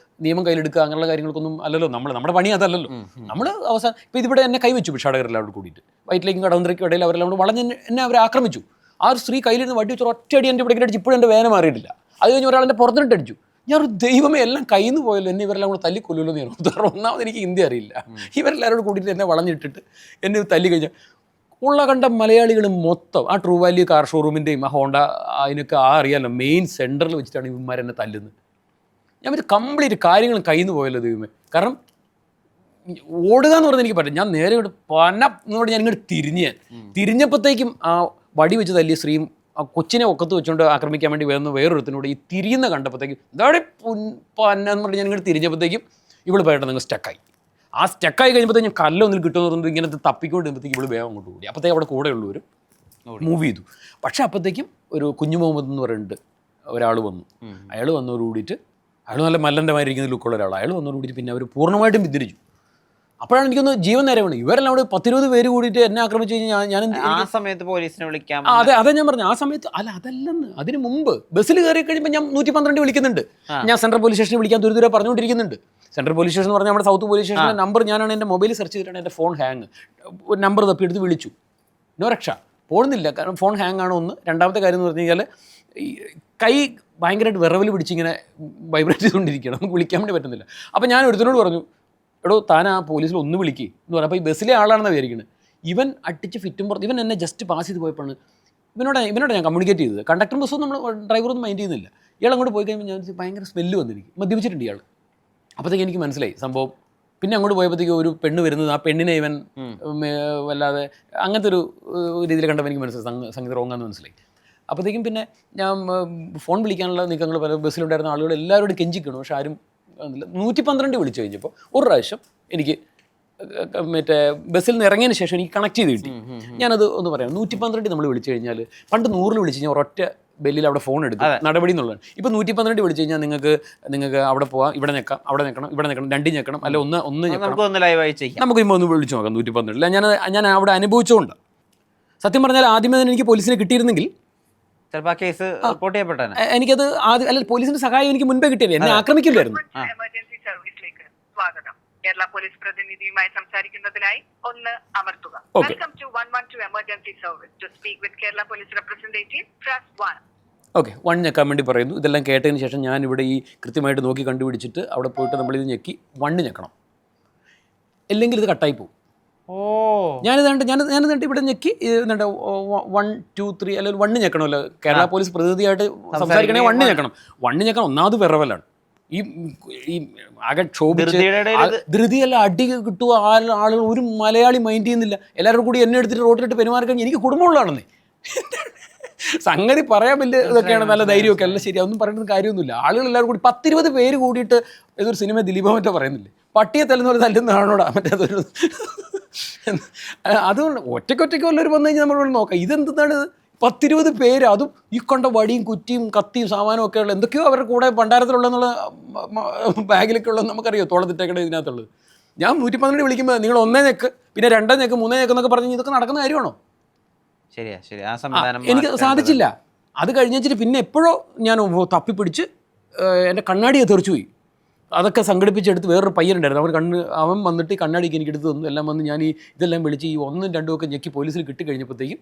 നിയമം കയ്യിലെടുക്കുക അങ്ങനെയുള്ള കാര്യങ്ങൾക്കൊന്നും അല്ലല്ലോ. നമ്മുടെ പണി അതല്ലല്ലോ. നമ്മൾ അവസാനം ഇപ്പോൾ ഇതിവിടെ എന്നെ കൈവച്ചു ഭിക്ഷാടകരെല്ലാം കൂടിയിട്ട് വയറ്റിലേക്കും കടവന്ത്രയ്ക്കും ഇടയിൽ അവരെല്ലാം കൂടെ വളഞ്ഞ് എന്നെ അവരെ ആക്രമിച്ചു. ആ ഒരു സ്ത്രീ കയ്യിലിരുന്ന് വടി വെച്ചൊരു ഒറ്റയടി എൻ്റെ ഇവിടെ അടിച്ച് ഇപ്പോഴും എൻ്റെ വേദന മാറിയിട്ടില്ല. അത് കഴിഞ്ഞ് ഒരാളെൻ്റെ പുറത്തിട്ട് അടിച്ചു. ഞാനൊരു ദൈവമേ എല്ലാം കയ്യിൽ നിന്ന് പോയല്ലോ, എന്നെ ഇവരെല്ലാം കൂടെ തല്ലിക്കൊല്ലുമല്ലോ എന്ന് ഞാൻ. കാരണം ഒന്നാമത് എനിക്ക് ഹിന്ദി അറിയില്ല. ഇവരെല്ലാവരോട് കൂടിയിട്ട് എന്നെ വളഞ്ഞിട്ടിട്ട് എന്നെ തല്ലി കഴിഞ്ഞാൽ ഉള്ള കണ്ട മലയാളികൾ മൊത്തം ആ ട്രൂ വാല്യൂ കാർ ഷോറൂമിൻ്റെയും ആ ഹോണ്ട അതിനൊക്കെ അറിയാമല്ലോ മെയിൻ സെൻറ്ററിൽ വെച്ചിട്ടാണ് ഇവന്മാരെന്നെ തല്ലുന്നത്. ഞാൻ ഒരു കംപ്ലീറ്റ് കാര്യങ്ങളും കയ്യിൽ നിന്ന് പോയല്ലോ ദൈവമേ. കാരണം ഓടുക എന്ന് പറഞ്ഞാൽ എനിക്ക് പറ്റില്ല. ഞാൻ നേരെ ഇങ്ങോട്ട് എന്നോട് ഞാൻ ഇങ്ങോട്ട് തിരിഞ്ഞപ്പോഴത്തേക്കും ആ വടി വെച്ച് തല്ലിയ സ്ത്രീയും ആ കൊച്ചിനെ ഒക്കത്ത് വെച്ചുകൊണ്ട് ആക്രമിക്കാൻ വേണ്ടി വരുന്ന വേറൊരുത്തിനോട് ഈ തിരിയുന്ന കണ്ടപ്പോഴത്തേക്കും ഇതാടെ എന്ന് പറഞ്ഞ് ഞാൻ ഇങ്ങോട്ട് തിരിഞ്ഞപ്പോഴത്തേക്കും ഇവള് പോയിട്ട് നിങ്ങൾ സ്റ്റക്കായി. ആ സ്റ്റക്കായി കഴിഞ്ഞപ്പോഴത്തേക്കും ഞാൻ കല്ലൊന്നിൽ കിട്ടുമെന്ന് പറഞ്ഞിട്ട് ഇങ്ങനത്തെ തപ്പിക്കൊണ്ടിരുമ്പോഴത്തേക്കും ഇവള് വേഗം അങ്ങോട്ട് കൂടി. അപ്പോഴത്തേക്കും അവിടെ കൂടെ ഉള്ളവരും മൂവ് ചെയ്തു. പക്ഷേ അപ്പോഴത്തേക്കും ഒരു കുഞ്ഞു മുഹമ്മദ് എന്ന് പറഞ്ഞിട്ട് ഒരാൾ വന്നു. അയാൾ വന്നവർ കൂടിയിട്ട് അയാൾ നല്ല മല്ലൻ്റെ മാതിരി ഇരിക്കുന്ന ലുക്കുള്ള ഒരാളാണ്. അയാൾ വന്നോടുകൂടി പിന്നെ അവർ പൂർണ്ണമായിട്ടും പിന്തിരിച്ചു. അപ്പോഴാണ് എനിക്കൊന്ന് ജീവൻ നേരെ വേണം. ഇവരെല്ലാം അവിടെ 10-20 പേര് കൂടിയിട്ട് എന്നെ ആക്രമിച്ച് കഴിഞ്ഞാൽ ഞാൻ ആ സമയത്ത് പോലീസിനെ വിളിക്കാം. അതെ ഞാൻ പറഞ്ഞു. ആ സമയത്ത് അല്ല, അതല്ലെന്ന്, അതിന് മുമ്പ് ബസ്സിൽ കയറി കഴിയുമ്പോൾ ഞാൻ 112 വിളിക്കുന്നുണ്ട്. ഞാൻ സെൻട്രൽ പോലീസ് സ്റ്റേഷനിൽ വിളിക്കാൻ ദൂരെ പറഞ്ഞുകൊണ്ടിരിക്കുന്നുണ്ട്. സെൻട്രൽ പോലീസ് സ്റ്റേഷൻ എന്ന് പറഞ്ഞാൽ നമ്മുടെ സൗത്ത് പോലീസ് സ്റ്റേഷൻ്റെ നമ്പർ ഞാനാണ് എൻ്റെ മൊബൈൽ സെർച്ച് ചെയ്തിട്ടാണ് എൻ്റെ ഫോൺ ഹാങ്. ഒരു നമ്പർ തപ്പിയെടുത്ത് വിളിച്ചു, നോ രക്ഷ, പോകുന്നില്ല. കാരണം ഫോൺ ഹാങ് ആണോ ഒന്ന്. രണ്ടാമത്തെ കാര്യം എന്ന് പറഞ്ഞു കഴിഞ്ഞാൽ ഈ കൈ ഭയങ്കരമായിട്ട് വിറവൽ പിടിച്ചിങ്ങനെ വൈബ്രേറ്റ് ചെയ്തുകൊണ്ടിരിക്കുകയാണ്, നമുക്ക് വിളിക്കാൻ വേണ്ടി പറ്റുന്നില്ല. അപ്പോൾ ഞാൻ ഒരുത്തനോട് പറഞ്ഞു, എടോ താൻ ആ പോലീസിൽ ഒന്ന് വിളിക്കുക എന്ന് പറഞ്ഞു. അപ്പോൾ ഈ ബസ്സിലെ ആളാണെന്ന് വിചാരിക്കുന്നത്. ഇവൻ അടിച്ച് ഫിറ്റും പുറത്ത്. ഇവൻ എന്നെ ജസ്റ്റ് പാസ് ചെയ്ത് പോയപ്പോഴാണ് ഇവനോട് ഞാൻ കമ്മ്യൂണിക്കേറ്റ് ചെയ്തത്. കണ്ടക്ടറും ബസ്സും നമ്മൾ ഡ്രൈവറൊന്നും മൈൻഡ് ചെയ്യുന്നില്ല. ഇയാൾ അങ്ങോട്ട് പോയി കഴിയുമ്പോൾ ഞാൻ ഭയങ്കര സ്മെല്ല് വന്നിരിക്കും, മദ്യപിച്ചിട്ടുണ്ട് ഇയാൾ. അപ്പോഴത്തേക്ക് എനിക്ക് മനസ്സിലായി സംഭവം. പിന്നെ അങ്ങോട്ട് പോയപ്പോഴത്തേക്ക് ഒരു പെണ്ണ് വരുന്നത്, ആ പെണ്ണിനെ ഇവൻ വല്ലാതെ അങ്ങനത്തെ ഒരു രീതിയിൽ കണ്ടപ്പോൾ എനിക്ക് മനസ്സിലായി സംഗീത റോങ്ങാന്ന് മനസ്സിലായി. അപ്പോഴത്തേക്കും പിന്നെ ഞാൻ ഫോൺ വിളിക്കാനുള്ള നീക്കങ്ങൾ പല ബസ്സിലുണ്ടായിരുന്ന ആളുകൾ എല്ലാവരോടും കെഞ്ചിക്കണം. പക്ഷെ ആരും 112 വിളിച്ചു കഴിഞ്ഞപ്പോൾ ഒരു പ്രാവശ്യം എനിക്ക് മറ്റേ ബസ്സിൽ നിന്ന് ഇറങ്ങിയതിന് ശേഷം എനിക്ക് കണക്ട് ചെയ്ത് കിട്ടി. ഞാനത് ഒന്ന് പറയാം. 112 നമ്മൾ വിളിച്ചു കഴിഞ്ഞാൽ പണ്ട് 100 വിളിച്ച് കഴിഞ്ഞാൽ ഒരൊറ്റ ബെല്ലിൽ അവിടെ ഫോൺ എടുക്കും, നടപടി എന്നുള്ളതാണ്. ഇപ്പോൾ 112 വിളിച്ചു കഴിഞ്ഞാൽ നിങ്ങൾക്ക് അവിടെ പോകാം, ഇവിടെ നിൽക്കാം, അവിടെ നിൽക്കണം, ഇവിടെ നിൽക്കണം, 2 ഞെക്കണം, അല്ല ഒന്ന് ഞെക്കണം. നമുക്ക് ഇപ്പോൾ ഒന്ന് വിളിച്ചു നോക്കാം 112. ഞാൻ അവിടെ അനുഭവിച്ചുകൊണ്ട് സത്യം പറഞ്ഞാൽ ആദ്യമേ തന്നെ എനിക്ക് പോലീസിനെ കിട്ടിയിരുന്നെങ്കിൽ കേസ് റിപ്പോർട്ട് ചെയ്യപ്പെട്ടെ. എനിക്കത് അല്ല, പോലീസിന്റെ സഹായം എനിക്ക് മുൻപേ കിട്ടിയത്, എന്നെ ആക്രമിക്കില്ലായിരുന്നു. എമർജൻസി സർവീസിലേക്ക് സ്വാഗതം. കേരള പോലീസ് പ്രതിനിധിയുമായി സംസാരിക്കുന്നതിനായി 1 അമർത്തുക. Welcome to 112 emergency service. To speak with Kerala police representative press 1. Okay, 1 ഞെക്കാൻ വേണ്ടി പറയുന്നു. ഇതെല്ലാം കേട്ടതിന് ശേഷം ഞാൻ ഇവിടെ ഈ കൃത്യമായിട്ട് നോക്കി കണ്ടുപിടിച്ചിട്ട് അവിടെ പോയിട്ട് നമ്മളിത് ഞെക്കി 1 ഞെക്കണം, ഇല്ലെങ്കിൽ ഇത് കട്ടായി പോകും. ഞാനിത് ഇവിടെ ഞെക്കി 1 2 3 അല്ലെങ്കിൽ 1 ഞെക്കണമല്ലോ. കേരള പോലീസ് പ്രതിനിധിയായിട്ട് സംസാരിക്കണേ 1 ഞെക്കണം. 1 ഞെക്കണം. ഒന്നാമത് വിറവലാണ്. ഈ ആകെ ക്ഷോഭിച്ച് ധൃതിയെല്ലാം അടി കിട്ടുക. ആളുകൾ ഒരു മലയാളി മൈൻഡ് ചെയ്യുന്നില്ല. എല്ലാവരും കൂടി എന്നെ എടുത്തിട്ട് റോട്ടിലിട്ട് പെരുമാറി കഴിഞ്ഞാൽ എനിക്ക് കുടുംബമുള്ളതാണെന്നേ. സംഗതി പറയാൻ വലിയ ഇതൊക്കെയാണ്, നല്ല ധൈര്യമൊക്കെ അല്ല, ശരി, അതൊന്നും പറയുന്നത് കാര്യമൊന്നുമില്ല. ആളുകൾ എല്ലാവരും കൂടി 10-20 പേര് കൂടിയിട്ട് ഏതൊരു സിനിമ ദിലീപ മറ്റോ പറയുന്നില്ലേ, പട്ടിയെ തല്ലുന്ന പോലെ തല്ലുന്നതാണോടാ മറ്റേതൊരു. അതുകൊണ്ട് ഒറ്റയ്ക്ക് വല്ലവർ വന്നു കഴിഞ്ഞാൽ നമ്മളിവിടെ നോക്കാം. ഇതെന്താണ് 10-20 പേര്, അതും ഈ കണ്ട വടിയും കുറ്റിയും കത്തിയും സാമാനം ഒക്കെ ഉള്ള എന്തൊക്കെയോ അവരുടെ കൂടെ ഭണ്ഡാരത്തിലുള്ളതെന്നുള്ള ബാഗിലൊക്കെ ഉള്ളത് നമുക്കറിയോ, തോളത്തിട്ടേക്കണ ഇതിനകത്തുള്ളത്. ഞാൻ 112 വിളിക്കുമ്പോൾ നിങ്ങൾ 1 ഞെക്ക്, പിന്നെ 2 ഞെക്ക്, 3 ഞെക്ക് എന്നൊക്കെ പറഞ്ഞ് ഇതൊക്കെ നടക്കുന്ന കാര്യമാണോ? ശരിയാ, ആ സംവിധാനം എനിക്ക് സാധിച്ചില്ല. അത് കഴിഞ്ഞിട്ട് പിന്നെ എപ്പോഴോ ഞാൻ തപ്പിപ്പിടിച്ച് എൻ്റെ കണ്ണാടിയെ തെറിച്ചു പോയി. അതൊക്കെ സംഘടിപ്പിച്ചെടുത്ത് വേറൊരു പയ്യനുണ്ടായിരുന്നു, അവൻ വന്നിട്ട് ഈ കണ്ണാടിക്ക് എനിക്ക് എടുത്ത് തന്നു. എല്ലാം വന്ന് ഞാൻ ഇതെല്ലാം വിളിച്ച് ഈ 1ഉം 2ഉം ഒക്കെ ഞെക്കി പോലീസിൽ കിട്ടിക്കഴിഞ്ഞപ്പോഴത്തേക്കും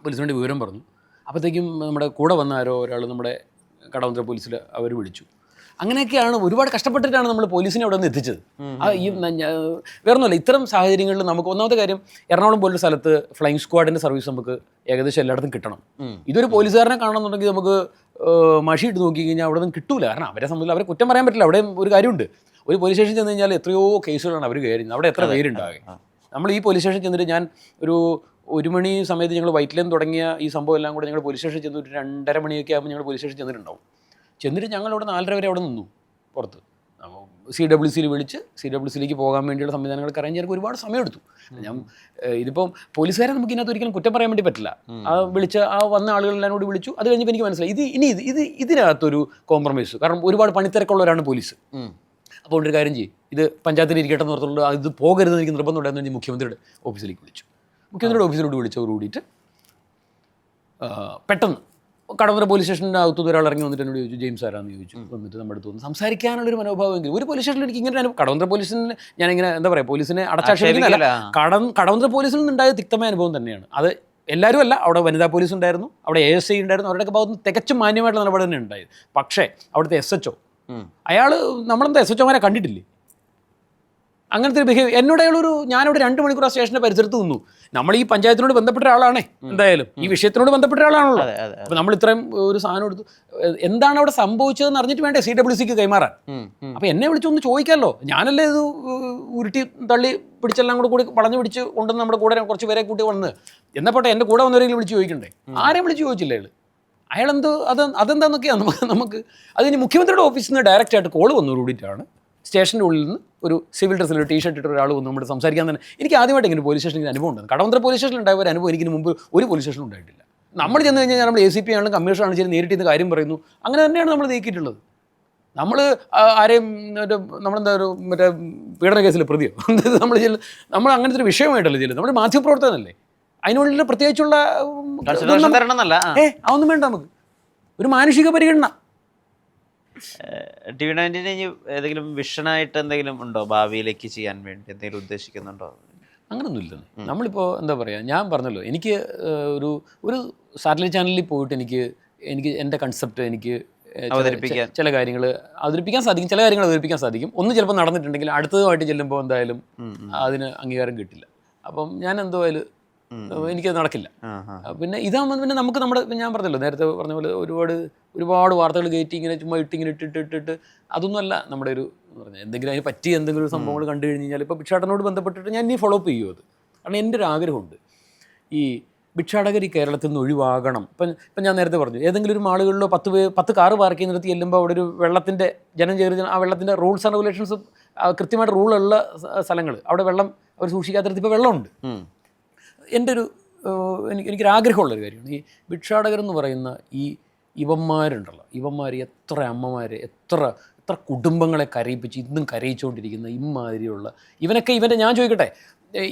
പോലീസിനോട് വിവരം പറഞ്ഞു. അപ്പോഴത്തേക്കും നമ്മുടെ കൂടെ വന്ന ആരോ ഒരാൾ നമ്മുടെ കടവന്ത്ര പോലീസിൽ അവർ വിളിച്ചു. അങ്ങനെയൊക്കെയാണ് ഒരുപാട് കഷ്ടപ്പെട്ടിട്ടാണ് നമ്മൾ പോലീസിനെ അവിടെ നിന്ന് എത്തിച്ചത്. ഈ വേറൊന്നുമല്ല, ഇത്തരം സാഹചര്യങ്ങളിൽ നമുക്ക് ഒന്നാമത്തെ കാര്യം, എറണാകുളം പോലൊരു സ്ഥലത്ത് ഫ്ലൈയിങ് സ്ക്വാഡിൻ്റെ സർവീസ് നമുക്ക് ഏകദേശം എല്ലായിടത്തും കിട്ടണം. ഇതൊരു പോലീസുകാരനെ കാണണമെന്നുണ്ടെങ്കിൽ നമുക്ക് മഷിയിട്ട് നോക്കി കഴിഞ്ഞാൽ അവിടെ നിന്ന് കിട്ടൂല. കാരണം അവരെ സംബന്ധിച്ച് അവരെ കുറ്റം പറയാൻ പറ്റില്ല. അവിടെ ഒരു കാര്യമുണ്ട്, ഒരു പോലീസ് സ്റ്റേഷൻ ചെന്ന് കഴിഞ്ഞാൽ എത്രയോ കേസുകളാണ് അവർ കയറുന്നത്. അവിടെ എത്ര പേരുണ്ടാകും. നമ്മൾ ഈ പോലീസ് സ്റ്റേഷൻ ചെന്നിട്ട് ഞാൻ ഒരു 1 മണി സമയത്ത് ഞങ്ങൾ വൈറ്റിലേന്ന് തുടങ്ങിയ ഈ സംഭവം എല്ലാം കൂടെ ഞങ്ങൾ പോലീസ് സ്റ്റേഷൻ ചെന്ന് ഒരു 2:30 മണിയൊക്കെ ആകുമ്പോൾ ഞങ്ങൾ പോലീസ് സ്റ്റേഷൻ ചെന്നിട്ടുണ്ടാവും. ചെന്നിട്ട് ഞങ്ങളവിടെ 4:30 വരെ അവിടെ നിന്നു പുറത്ത്. CWCയിൽ വിളിച്ച് CWCയിലേക്ക് പോകാൻ വേണ്ടിയുള്ള സംവിധാനങ്ങൾക്ക് അറേഞ്ച് ചെയ്യാൻ ഒരുപാട് സമയമെടുത്തു. ഇതിപ്പം പോലീസുകാരെ നമുക്ക് ഇതിനകത്ത് ഒരിക്കലും കുറ്റം പറയാൻ വേണ്ടി പറ്റില്ല. വന്ന ആളുകളെല്ലാം കൂടി വിളിച്ചു. അത് കഴിഞ്ഞപ്പോൾ എനിക്ക് മനസ്സിലായി ഇതിനകത്തൊരു കോംപ്രമൈസ്. കാരണം ഒരുപാട് പണിത്തിരക്കുള്ളവരാണ് പോലീസ്. അപ്പോൾ ഒരു കാര്യം ചെയ്യും, ഇത് പഞ്ചായത്തിൽ ഇരിക്കട്ടെ എന്ന് ഓർത്തുള്ളൂ, ഇത് പോകരുതെന്ന് എനിക്ക് നിർബന്ധം ഉണ്ടായിരുന്നു. മുഖ്യമന്ത്രിയുടെ ഓഫീസിലേക്ക് വിളിച്ചു. മുഖ്യമന്ത്രിയുടെ ഓഫീസിലോട്ട് വിളിച്ചവർ കൂടിയിട്ട് പെട്ടെന്ന് കടവന്ത്ര പോലീസ് സ്റ്റേഷൻ്റെ അകത്തുനിന്ന് ഒരാൾ ഇറങ്ങി വന്നിട്ട് എന്നോട് ചോദിച്ചു, ജെയിംസ് ആരാന്ന് ചോദിച്ചു. വന്നിട്ട് നമ്മുടെ അടുത്ത് വന്ന് സംസാരിക്കാനുള്ളൊരു മനോഭാവമെങ്കിലും ഒരു പോലീസ് സ്റ്റേഷനിൽ എനിക്ക് ഇങ്ങനെ കടവന്ത്ര പോലീസിന് ഞാനിങ്ങനെ എന്താ പറയുക, പോലീസിനെ അടച്ചാക്ഷേപിക്കുന്നില്ല. കടവന്ത്ര പോലീസിൽ നിന്നുണ്ടായ തിക്തമായ അനുഭവം തന്നെയാണ് അത്. എല്ലാവരും അല്ല, അവിടെ വനിതാ പോലീസ് ഉണ്ടായിരുന്നു, അവിടെ ASI ഉണ്ടായിരുന്നു. അവരുടെയൊക്കെ ഭാഗത്ത് തികച്ചും മാന്യമായിട്ടുള്ള നിലപാട് തന്നെ ഉണ്ടായത്. പക്ഷേ അവിടുത്തെ SHO അയാൾ നമ്മളെന്താ SHOമാരെ കണ്ടിട്ടില്ലേ? അങ്ങനത്തെ ഒരു ബിഹേവ് എന്നോട് അയാളൊരു, ഞാനവിടെ 2 മണിക്കൂർ ആ സ്റ്റേഷൻ്റെ പരിസരത്ത് നിന്നു. നമ്മൾ ഈ പഞ്ചായത്തിനോട് ബന്ധപ്പെട്ട ഒരാളാണേ, എന്തായാലും ഈ വിഷയത്തിനോട് ബന്ധപ്പെട്ട ഒരാളാണല്ലോ. അപ്പോൾ നമ്മൾ ഇത്രയും ഒരു സാധനം എടുത്തു, എന്താണ് അവിടെ സംഭവിച്ചതെന്ന് അറിഞ്ഞിട്ട് വേണ്ടേ CWCക്ക് കൈമാറാൻ. അപ്പോൾ എന്നെ വിളിച്ചൊന്ന് ചോദിക്കാമല്ലോ. ഞാനല്ലേ ഇത് ഉരുട്ടി തള്ളി പിടിച്ചെല്ലാം കൂടി വളഞ്ഞു പിടിച്ച് കൊണ്ടുവന്ന് നമ്മുടെ കൂടെ കുറച്ച് പേരെ കൂട്ടി വന്ന് എന്നപ്പോട്ടെ എൻ്റെ കൂടെ വന്നവരെങ്കിലും വിളിച്ച് ചോദിക്കണ്ടേ? ആരെയും വിളിച്ച് ചോദിച്ചില്ല അയാളെന്തോ അതെന്താന്നൊക്കെയാണ് നമുക്ക്. അതിന് മുഖ്യമന്ത്രിയുടെ ഓഫീസിൽ നിന്ന് ഡയറക്റ്റായിട്ട് കോൾ വന്നതോടുകൂടിയിട്ടാണ് സ്റ്റേഷൻ്റെ ഉള്ളിൽ നിന്ന് ഒരു സിവിൽ ഡ്രസ്സിൽ ടീഷർട്ട് ഇട്ട ഒരാൾ വന്ന് നമ്മുടെ സംസാരിക്കാൻ തന്നെ. എനിക്ക് ആദ്യമായിട്ട് ഇങ്ങനെ പോലീസ് സ്റ്റേഷനിൽ അനുഭവം ഉണ്ട്. കടവന്ത്ര പോലീസ് സ്റ്റേഷനിൽ ഉണ്ടായ ഒരു അനുഭവം എനിക്ക് മുമ്പ് ഒരു പോലീസ് സ്റ്റേഷനും ഉണ്ടായിട്ടില്ല. നമ്മൾ ചെന്ന് കഴിഞ്ഞാൽ നമ്മൾ ACP ആണെങ്കിലും കമ്മീഷണർ ആണെങ്കിലും ശരി, നേരിട്ട് ഇന്ന് കാര്യം പറയുന്നു. അങ്ങനെ തന്നെയാണ് നമ്മൾ നീക്കിയിട്ടുള്ളത്. നമ്മൾ ആരെയും ഒരു നമ്മളെന്താ ഒരു മറ്റേ പീഡന കേസിൽ പ്രതിയോ നമ്മൾ അങ്ങനത്തെ ഒരു വിഷയമായിട്ടല്ല ചെല്ലുന്നത്. നമ്മുടെ മാധ്യമപ്രവർത്തനല്ലേ, അതിനുള്ളിൽ പ്രത്യേകിച്ചുള്ള അതൊന്നും വേണ്ട നമുക്ക്. ഒരു മാനുഷിക പരിഗണന. TV9 ഏതെങ്കിലും വിഷനായിട്ട് എന്തെങ്കിലും ഉണ്ടോ ഭാവിയിലേക്ക് ചെയ്യാൻ വേണ്ടി എന്തെങ്കിലും ഉദ്ദേശിക്കുന്നുണ്ടോ? അങ്ങനൊന്നും ഇല്ലെന്ന്. നമ്മളിപ്പോൾ എന്താ പറയുക, ഞാൻ പറഞ്ഞല്ലോ, എനിക്ക് ഒരു സാറ്റലൈറ്റ് ചാനലിൽ പോയിട്ട് എനിക്ക് എൻ്റെ കൺസെപ്റ്റ് എനിക്ക് ചില കാര്യങ്ങൾ അവതരിപ്പിക്കാൻ സാധിക്കും, ചില കാര്യങ്ങൾ അവതരിപ്പിക്കാൻ സാധിക്കും. ഒന്ന് ചിലപ്പോൾ നടന്നിട്ടുണ്ടെങ്കിൽ അടുത്തതുമായിട്ട് ചെല്ലുമ്പോൾ എന്തായാലും അതിന് അംഗീകാരം കിട്ടില്ല. അപ്പം ഞാൻ എന്തായാലും എനിക്കത് നടക്കില്ല. പിന്നെ ഇതാകുമ്പോൾ പിന്നെ നമുക്ക് ഞാൻ പറഞ്ഞല്ലോ, നേരത്തെ പറഞ്ഞ പോലെ ഒരുപാട് വാർത്തകൾ കയറ്റി ഇങ്ങനെ ചുമ്മാ ഇട്ടിട്ട് അതൊന്നുമല്ല നമ്മുടെ ഒരു പറഞ്ഞാൽ എന്തെങ്കിലും അതിന് പറ്റിയ എന്തെങ്കിലും ഒരു സംഭവങ്ങൾ കണ്ടു കഴിഞ്ഞ് കഴിഞ്ഞാൽ ഇപ്പോൾ ഭിക്ഷാടനോട് ബന്ധപ്പെട്ടിട്ട് ഞാൻ ഇനി ഫോളോ അപ്പ് ചെയ്യുമോ അത്. കാരണം എൻ്റെ ഒരു ആഗ്രഹമുണ്ട് ഈ ഭിക്ഷാടകർ ഈ കേരളത്തിൽ നിന്ന് ഒഴിവാകണം. ഇപ്പം ഞാൻ നേരത്തെ പറഞ്ഞു, ഏതെങ്കിലും ഒരു മാളുകളിലോ 10 കാറ് പാർക്ക് ചെയ്യുന്നിടത്ത് ചെല്ലുമ്പോൾ അവിടെ ഒരു വെള്ളത്തിൻ്റെ ജനം ചേർന്ന് ആ വെള്ളത്തിൻ്റെ റൂൾസ് ആൻഡ് റെഗുലേഷൻസ് കൃത്യമായിട്ട് റൂളുള്ള സ്ഥലങ്ങൾ, അവിടെ വെള്ളം അവർ സൂക്ഷിക്കാത്തടത്ത് ഇപ്പോൾ വെള്ളമുണ്ട്. എൻ്റെ എനിക്കൊരാഗ്രഹമുള്ളൊരു കാര്യമാണ് ഈ ഭിക്ഷാടകരെന്ന് പറയുന്ന ഇവന്മാരുണ്ടല്ലോ, ഇവന്മാർ എത്ര അമ്മമാരെ എത്ര കുടുംബങ്ങളെ കരയിപ്പിച്ച് ഇന്നും കരയിച്ചുകൊണ്ടിരിക്കുന്ന ഇമാതിരിയുള്ള ഇവനൊക്കെ ഞാൻ ചോദിക്കട്ടെ,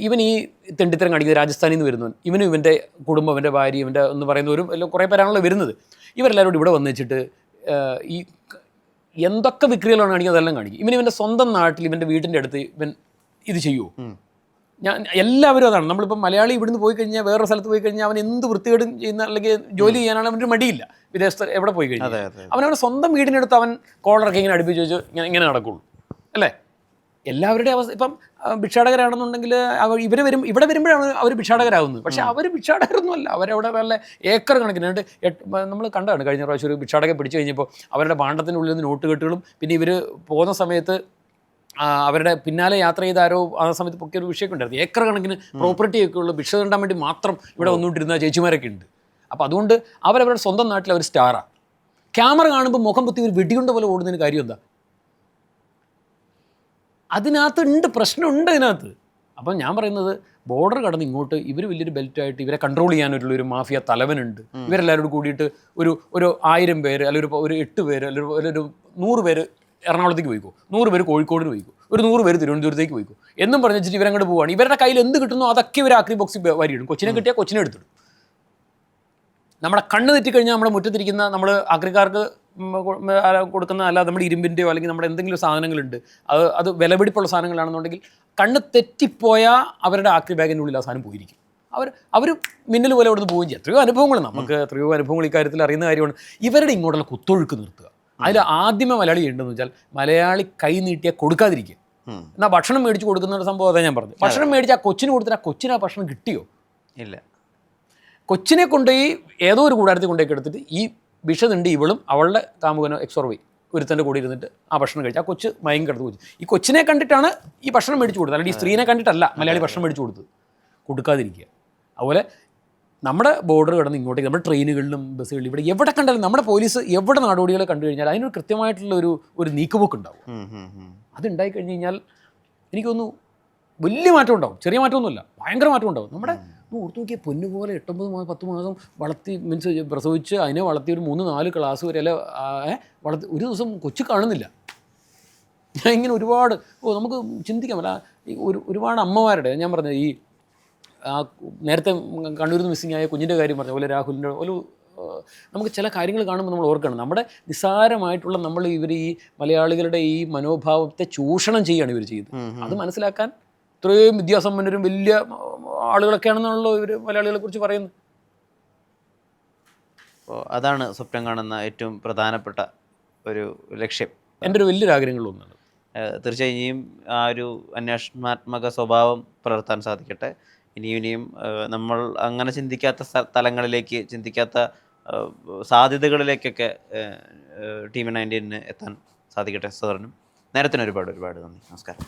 ഇവൻ ഈ തെണ്ടിത്തരം കാണിക്കുന്നത് രാജസ്ഥാനിൽ നിന്ന് വരുന്നവൻ, ഇവനും ഇവൻ്റെ കുടുംബം, ഇവൻ്റെ ഭാര്യ, ഇവൻ്റെ എന്ന് പറയുന്ന കുറേ പേരാണല്ലോ വരുന്നത്. ഇവരെല്ലാവരും ഇവിടെ വന്നു വെച്ചിട്ട് ഈ എന്തൊക്കെ വിക്രികളാണ് കാണിക്കുക അതെല്ലാം കാണിക്കും. ഇവൻ്റെ സ്വന്തം നാട്ടിൽ ഇവൻ്റെ വീടിൻ്റെ അടുത്ത് ഇവൻ ഇത് ചെയ്യുമോ? എല്ലാവരും അതാണ്. നമ്മളിപ്പോൾ മലയാളി ഇവിടുന്ന് പോയി കഴിഞ്ഞാൽ വേറൊരു സ്ഥലത്ത് പോയി കഴിഞ്ഞാൽ അവൻ എന്ത് വൃത്തികേടും ചെയ്യുന്ന അല്ലെങ്കിൽ ജോലി ചെയ്യാനാണ് അവൻ്റെ മടിയില്ല. വിദേശത്ത് എവിടെ പോയി കഴിഞ്ഞാൽ അവനവൻ്റെ സ്വന്തം വീടിനടുത്ത് അവൻ കോളറൊക്കെ ഇങ്ങനെ അടുപ്പിച്ച് വെച്ച് ഇങ്ങനെ നടക്കുള്ളൂ അല്ലേ? എല്ലാവരുടെയും അവസ്ഥ ഇപ്പം ഭിക്ഷാടകരാണെന്നുണ്ടെങ്കിൽ ഇവിടെ വരുമ്പോഴാണ് അവർ ഭിക്ഷാടകരാകുന്നത്. പക്ഷേ അവർ ഭിക്ഷാടകരൊന്നും അല്ല, അവരവിടെ വല്ല ഏക്കർ കണക്കിന് നമ്മൾ കണ്ടതാണ് കഴിഞ്ഞ പ്രാവശ്യം ഒരു ഭിക്ഷാടകരെ പിടിച്ചു കഴിഞ്ഞപ്പോൾ അവരുടെ ഭാണ്ഡത്തിനുള്ളിൽ നിന്ന് നോട്ടുകെട്ടുകളും പിന്നെ ഇവർ പോകുന്ന സമയത്ത് അവരുടെ പിന്നാലെ യാത്ര ചെയ്ത ആരോ ആ സമയത്ത് പൊക്കിയ ഒരു വിഷയമൊക്കെ ഉണ്ടായിരുന്നു. ഏക്കർ കണക്കിന് പ്രോപ്പർട്ടി ഒക്കെ ഉള്ള ഭിക്ഷ തണ്ടാൻ വേണ്ടി മാത്രം ഇവിടെ വന്നുകൊണ്ടിരുന്ന ചേച്ചിമാരൊക്കെ ഉണ്ട്. അപ്പോൾ അതുകൊണ്ട് അവരവരുടെ സ്വന്തം നാട്ടിൽ അവർ സ്റ്റാറാണ്. ക്യാമറ കാണുമ്പോൾ മുഖം പൊത്തി ഒരു വെടിയുണ്ട പോലെ ഓടുന്നതിന് കാര്യം എന്താ? അതിനകത്തുണ്ട്, പ്രശ്നമുണ്ട് അതിനകത്ത്. അപ്പം ഞാൻ പറയുന്നത് ബോർഡർ കടന്ന് ഇങ്ങോട്ട് ഇവർ വലിയൊരു ബെൽറ്റായിട്ട് ഇവരെ കൺട്രോൾ ചെയ്യാനായിട്ടുള്ളൊരു മാഫിയ തലവനുണ്ട്. ഇവരെല്ലാവരോടും കൂടിയിട്ട് ഒരു 1000 പേര് അല്ലെങ്കിൽ ഒരു 8 പേര് അല്ലെങ്കിൽ ഒരു 100 പേര് എറണാകുളത്തേക്ക് പോയിക്കോ, 100 പേര് കോഴിക്കോടിന് പോയിക്കോ, ഒരു 100 പേര് തിരുവനന്തപുരത്തേക്ക് പോയിക്കോ എന്നും പറഞ്ഞു വെച്ചിട്ട് ഇവരങ്ങോട്ട് പോവുകയാണ്. ഇവരുടെ കയ്യിൽ എന്ത് കിട്ടുന്നോ അതൊക്കെ ഇവർ ആക്രി ബോക്സിൽ വരിയിടും. കൊച്ചിനെ കിട്ടിയാൽ കൊച്ചിനെ എടുത്തിടും. നമ്മുടെ കണ്ണ് തെറ്റിക്കഴിഞ്ഞാൽ നമ്മുടെ മുറ്റത്തിരിക്കുന്ന നമ്മൾ ആക്രിക്കാർക്ക് കൊടുക്കുന്ന അല്ലാതെ നമ്മുടെ ഇരുമ്പിൻ്റെയോ അല്ലെങ്കിൽ നമ്മുടെ എന്തെങ്കിലും സാധനങ്ങളുണ്ട്, അത് വിലപിടിപ്പുള്ള സാധനങ്ങളാണെന്നുണ്ടെങ്കിൽ കണ്ണ് തെറ്റിപ്പോയാൽ അവരുടെ ആക്രി ബാഗിൻ്റെ ഉള്ളിൽ ആ സാധനം പോയിരിക്കും. അവർ മിന്നൽ പോലെ അവിടെ നിന്ന് പോവുകയും ചെയ്യും. എത്രയോ അനുഭവങ്ങൾ നമുക്ക് എത്രയോ അനുഭവങ്ങൾ ഇക്കാര്യത്തിൽ അറിയുന്ന കാര്യമാണ്. ഇവരുടെ ഇങ്ങോട്ടുള്ള കുത്തൊഴുക്ക് നിർത്തുക. അതിൽ ആദ്യമേ മലയാളി ഉണ്ടെന്ന് വെച്ചാൽ മലയാളി കൈ നീട്ടിയാൽ കൊടുക്കാതിരിക്കുക. എന്നാൽ ഭക്ഷണം മേടിച്ച് കൊടുക്കുന്ന സംഭവം അതാ ഞാൻ പറഞ്ഞു. ഭക്ഷണം മേടിച്ച് ആ കൊച്ചിന് കൊടുത്തിട്ട് ആ കൊച്ചിന് ആ ഭക്ഷണം കിട്ടിയോ? ഇല്ല. കൊച്ചിനെ കൊണ്ടുപോയി ഏതോ ഒരു കൂടാരത്തിൽ കൊണ്ടുപോയി എടുത്തിട്ട് ഈ വിഷതുണ്ട് ഇവളും അവളുടെ കാമുകനോ എക്സോർവൈ ഒരുത്തൻ്റെ കൂടെ ഇരുന്നിട്ട് ആ ഭക്ഷണം കഴിച്ചു. ആ കൊച്ച് മയം കിടന്ന് പോയി. ഈ കൊച്ചിനെ കണ്ടിട്ടാണ് ഈ ഭക്ഷണം മേടിച്ച് കൊടുത്തത്, അല്ലെങ്കിൽ ഈ സ്ത്രീനെ കണ്ടിട്ടല്ല മലയാളി ഭക്ഷണം മേടിച്ച് കൊടുത്തത്. കൊടുക്കാതിരിക്കുക. അതുപോലെ നമ്മുടെ ബോർഡർ കടന്ന് ഇങ്ങോട്ടേക്ക് നമ്മുടെ ട്രെയിനുകളിലും ബസ്സുകളിലും ഇവിടെ എവിടെ കണ്ടാലും നമ്മുടെ പോലീസ് എവിടെ നാടോടികളെ കണ്ടു കഴിഞ്ഞാൽ അതിനൊരു കൃത്യമായിട്ടുള്ള ഒരു നീക്കുപോക്ക് ഉണ്ടാവും. അതുണ്ടായി കഴിഞ്ഞ് കഴിഞ്ഞാൽ എനിക്കൊന്നു വലിയ മാറ്റം ഉണ്ടാവും. ചെറിയ മാറ്റമൊന്നുമില്ല, ഭയങ്കര മാറ്റം ഉണ്ടാവും. നമ്മുടെ ഓർത്ത് നോക്കിയാൽ പൊന്നുപോലെ 8-9 മാസം 10 മാസം വളർത്തി മീൻസ് പ്രസവിച്ച് അതിനെ വളർത്തി ഒരു 3-4 ക്ലാസ് വരെ അല്ല വളർത്തി ഒരു ദിവസം കൊച്ചു കാണുന്നില്ല. ഞാൻ ഇങ്ങനെ ഒരുപാട് നമുക്ക് ചിന്തിക്കാമല്ല ഒരുപാട് അമ്മമാരുടെ ഞാൻ പറഞ്ഞത് ഈ നേരത്തെ കണ്ണൂരിൽ നിന്ന് മിസ്സിങ് ആയ കുഞ്ഞിൻ്റെ കാര്യം പറഞ്ഞ പോലെ രാഹുലിൻ്റെ നമുക്ക് ചില കാര്യങ്ങൾ കാണുമ്പോൾ നമ്മൾ ഓർക്കണം. നമ്മുടെ നിസ്സാരമായിട്ടുള്ള ഇവർ ഈ മലയാളികളുടെ ഈ മനോഭാവത്തെ ചൂഷണം ചെയ്യുകയാണ് ഇവർ ചെയ്യുന്നത്. അത് മനസ്സിലാക്കാൻ ഇത്രയും വിദ്യാസമ്പന്നരും വലിയ ആളുകളൊക്കെയാണെന്നാണല്ലോ ഇവർ മലയാളികളെ കുറിച്ച് പറയുന്നത്. അപ്പോൾ അതാണ് സ്വപ്നം കാണുന്ന ഏറ്റവും പ്രധാനപ്പെട്ട ഒരു ലക്ഷ്യം. എൻ്റെ ഒരു വലിയൊരു ആഗ്രഹങ്ങളൊന്നാണ്. തീർച്ചയായും ആ ഒരു അന്വേഷണാത്മക സ്വഭാവം പുലർത്താൻ സാധിക്കട്ടെ. ഇനിയും നമ്മൾ അങ്ങനെ ചിന്തിക്കാത്ത തലങ്ങളിലേക്ക് ചിന്തിക്കാത്ത സാധ്യതകളിലേക്കൊക്കെ TV9 എത്താൻ സാധിക്കട്ടെ. സാറിനും നേരത്തിന് ഒരുപാട് നന്ദി. നമസ്കാരം.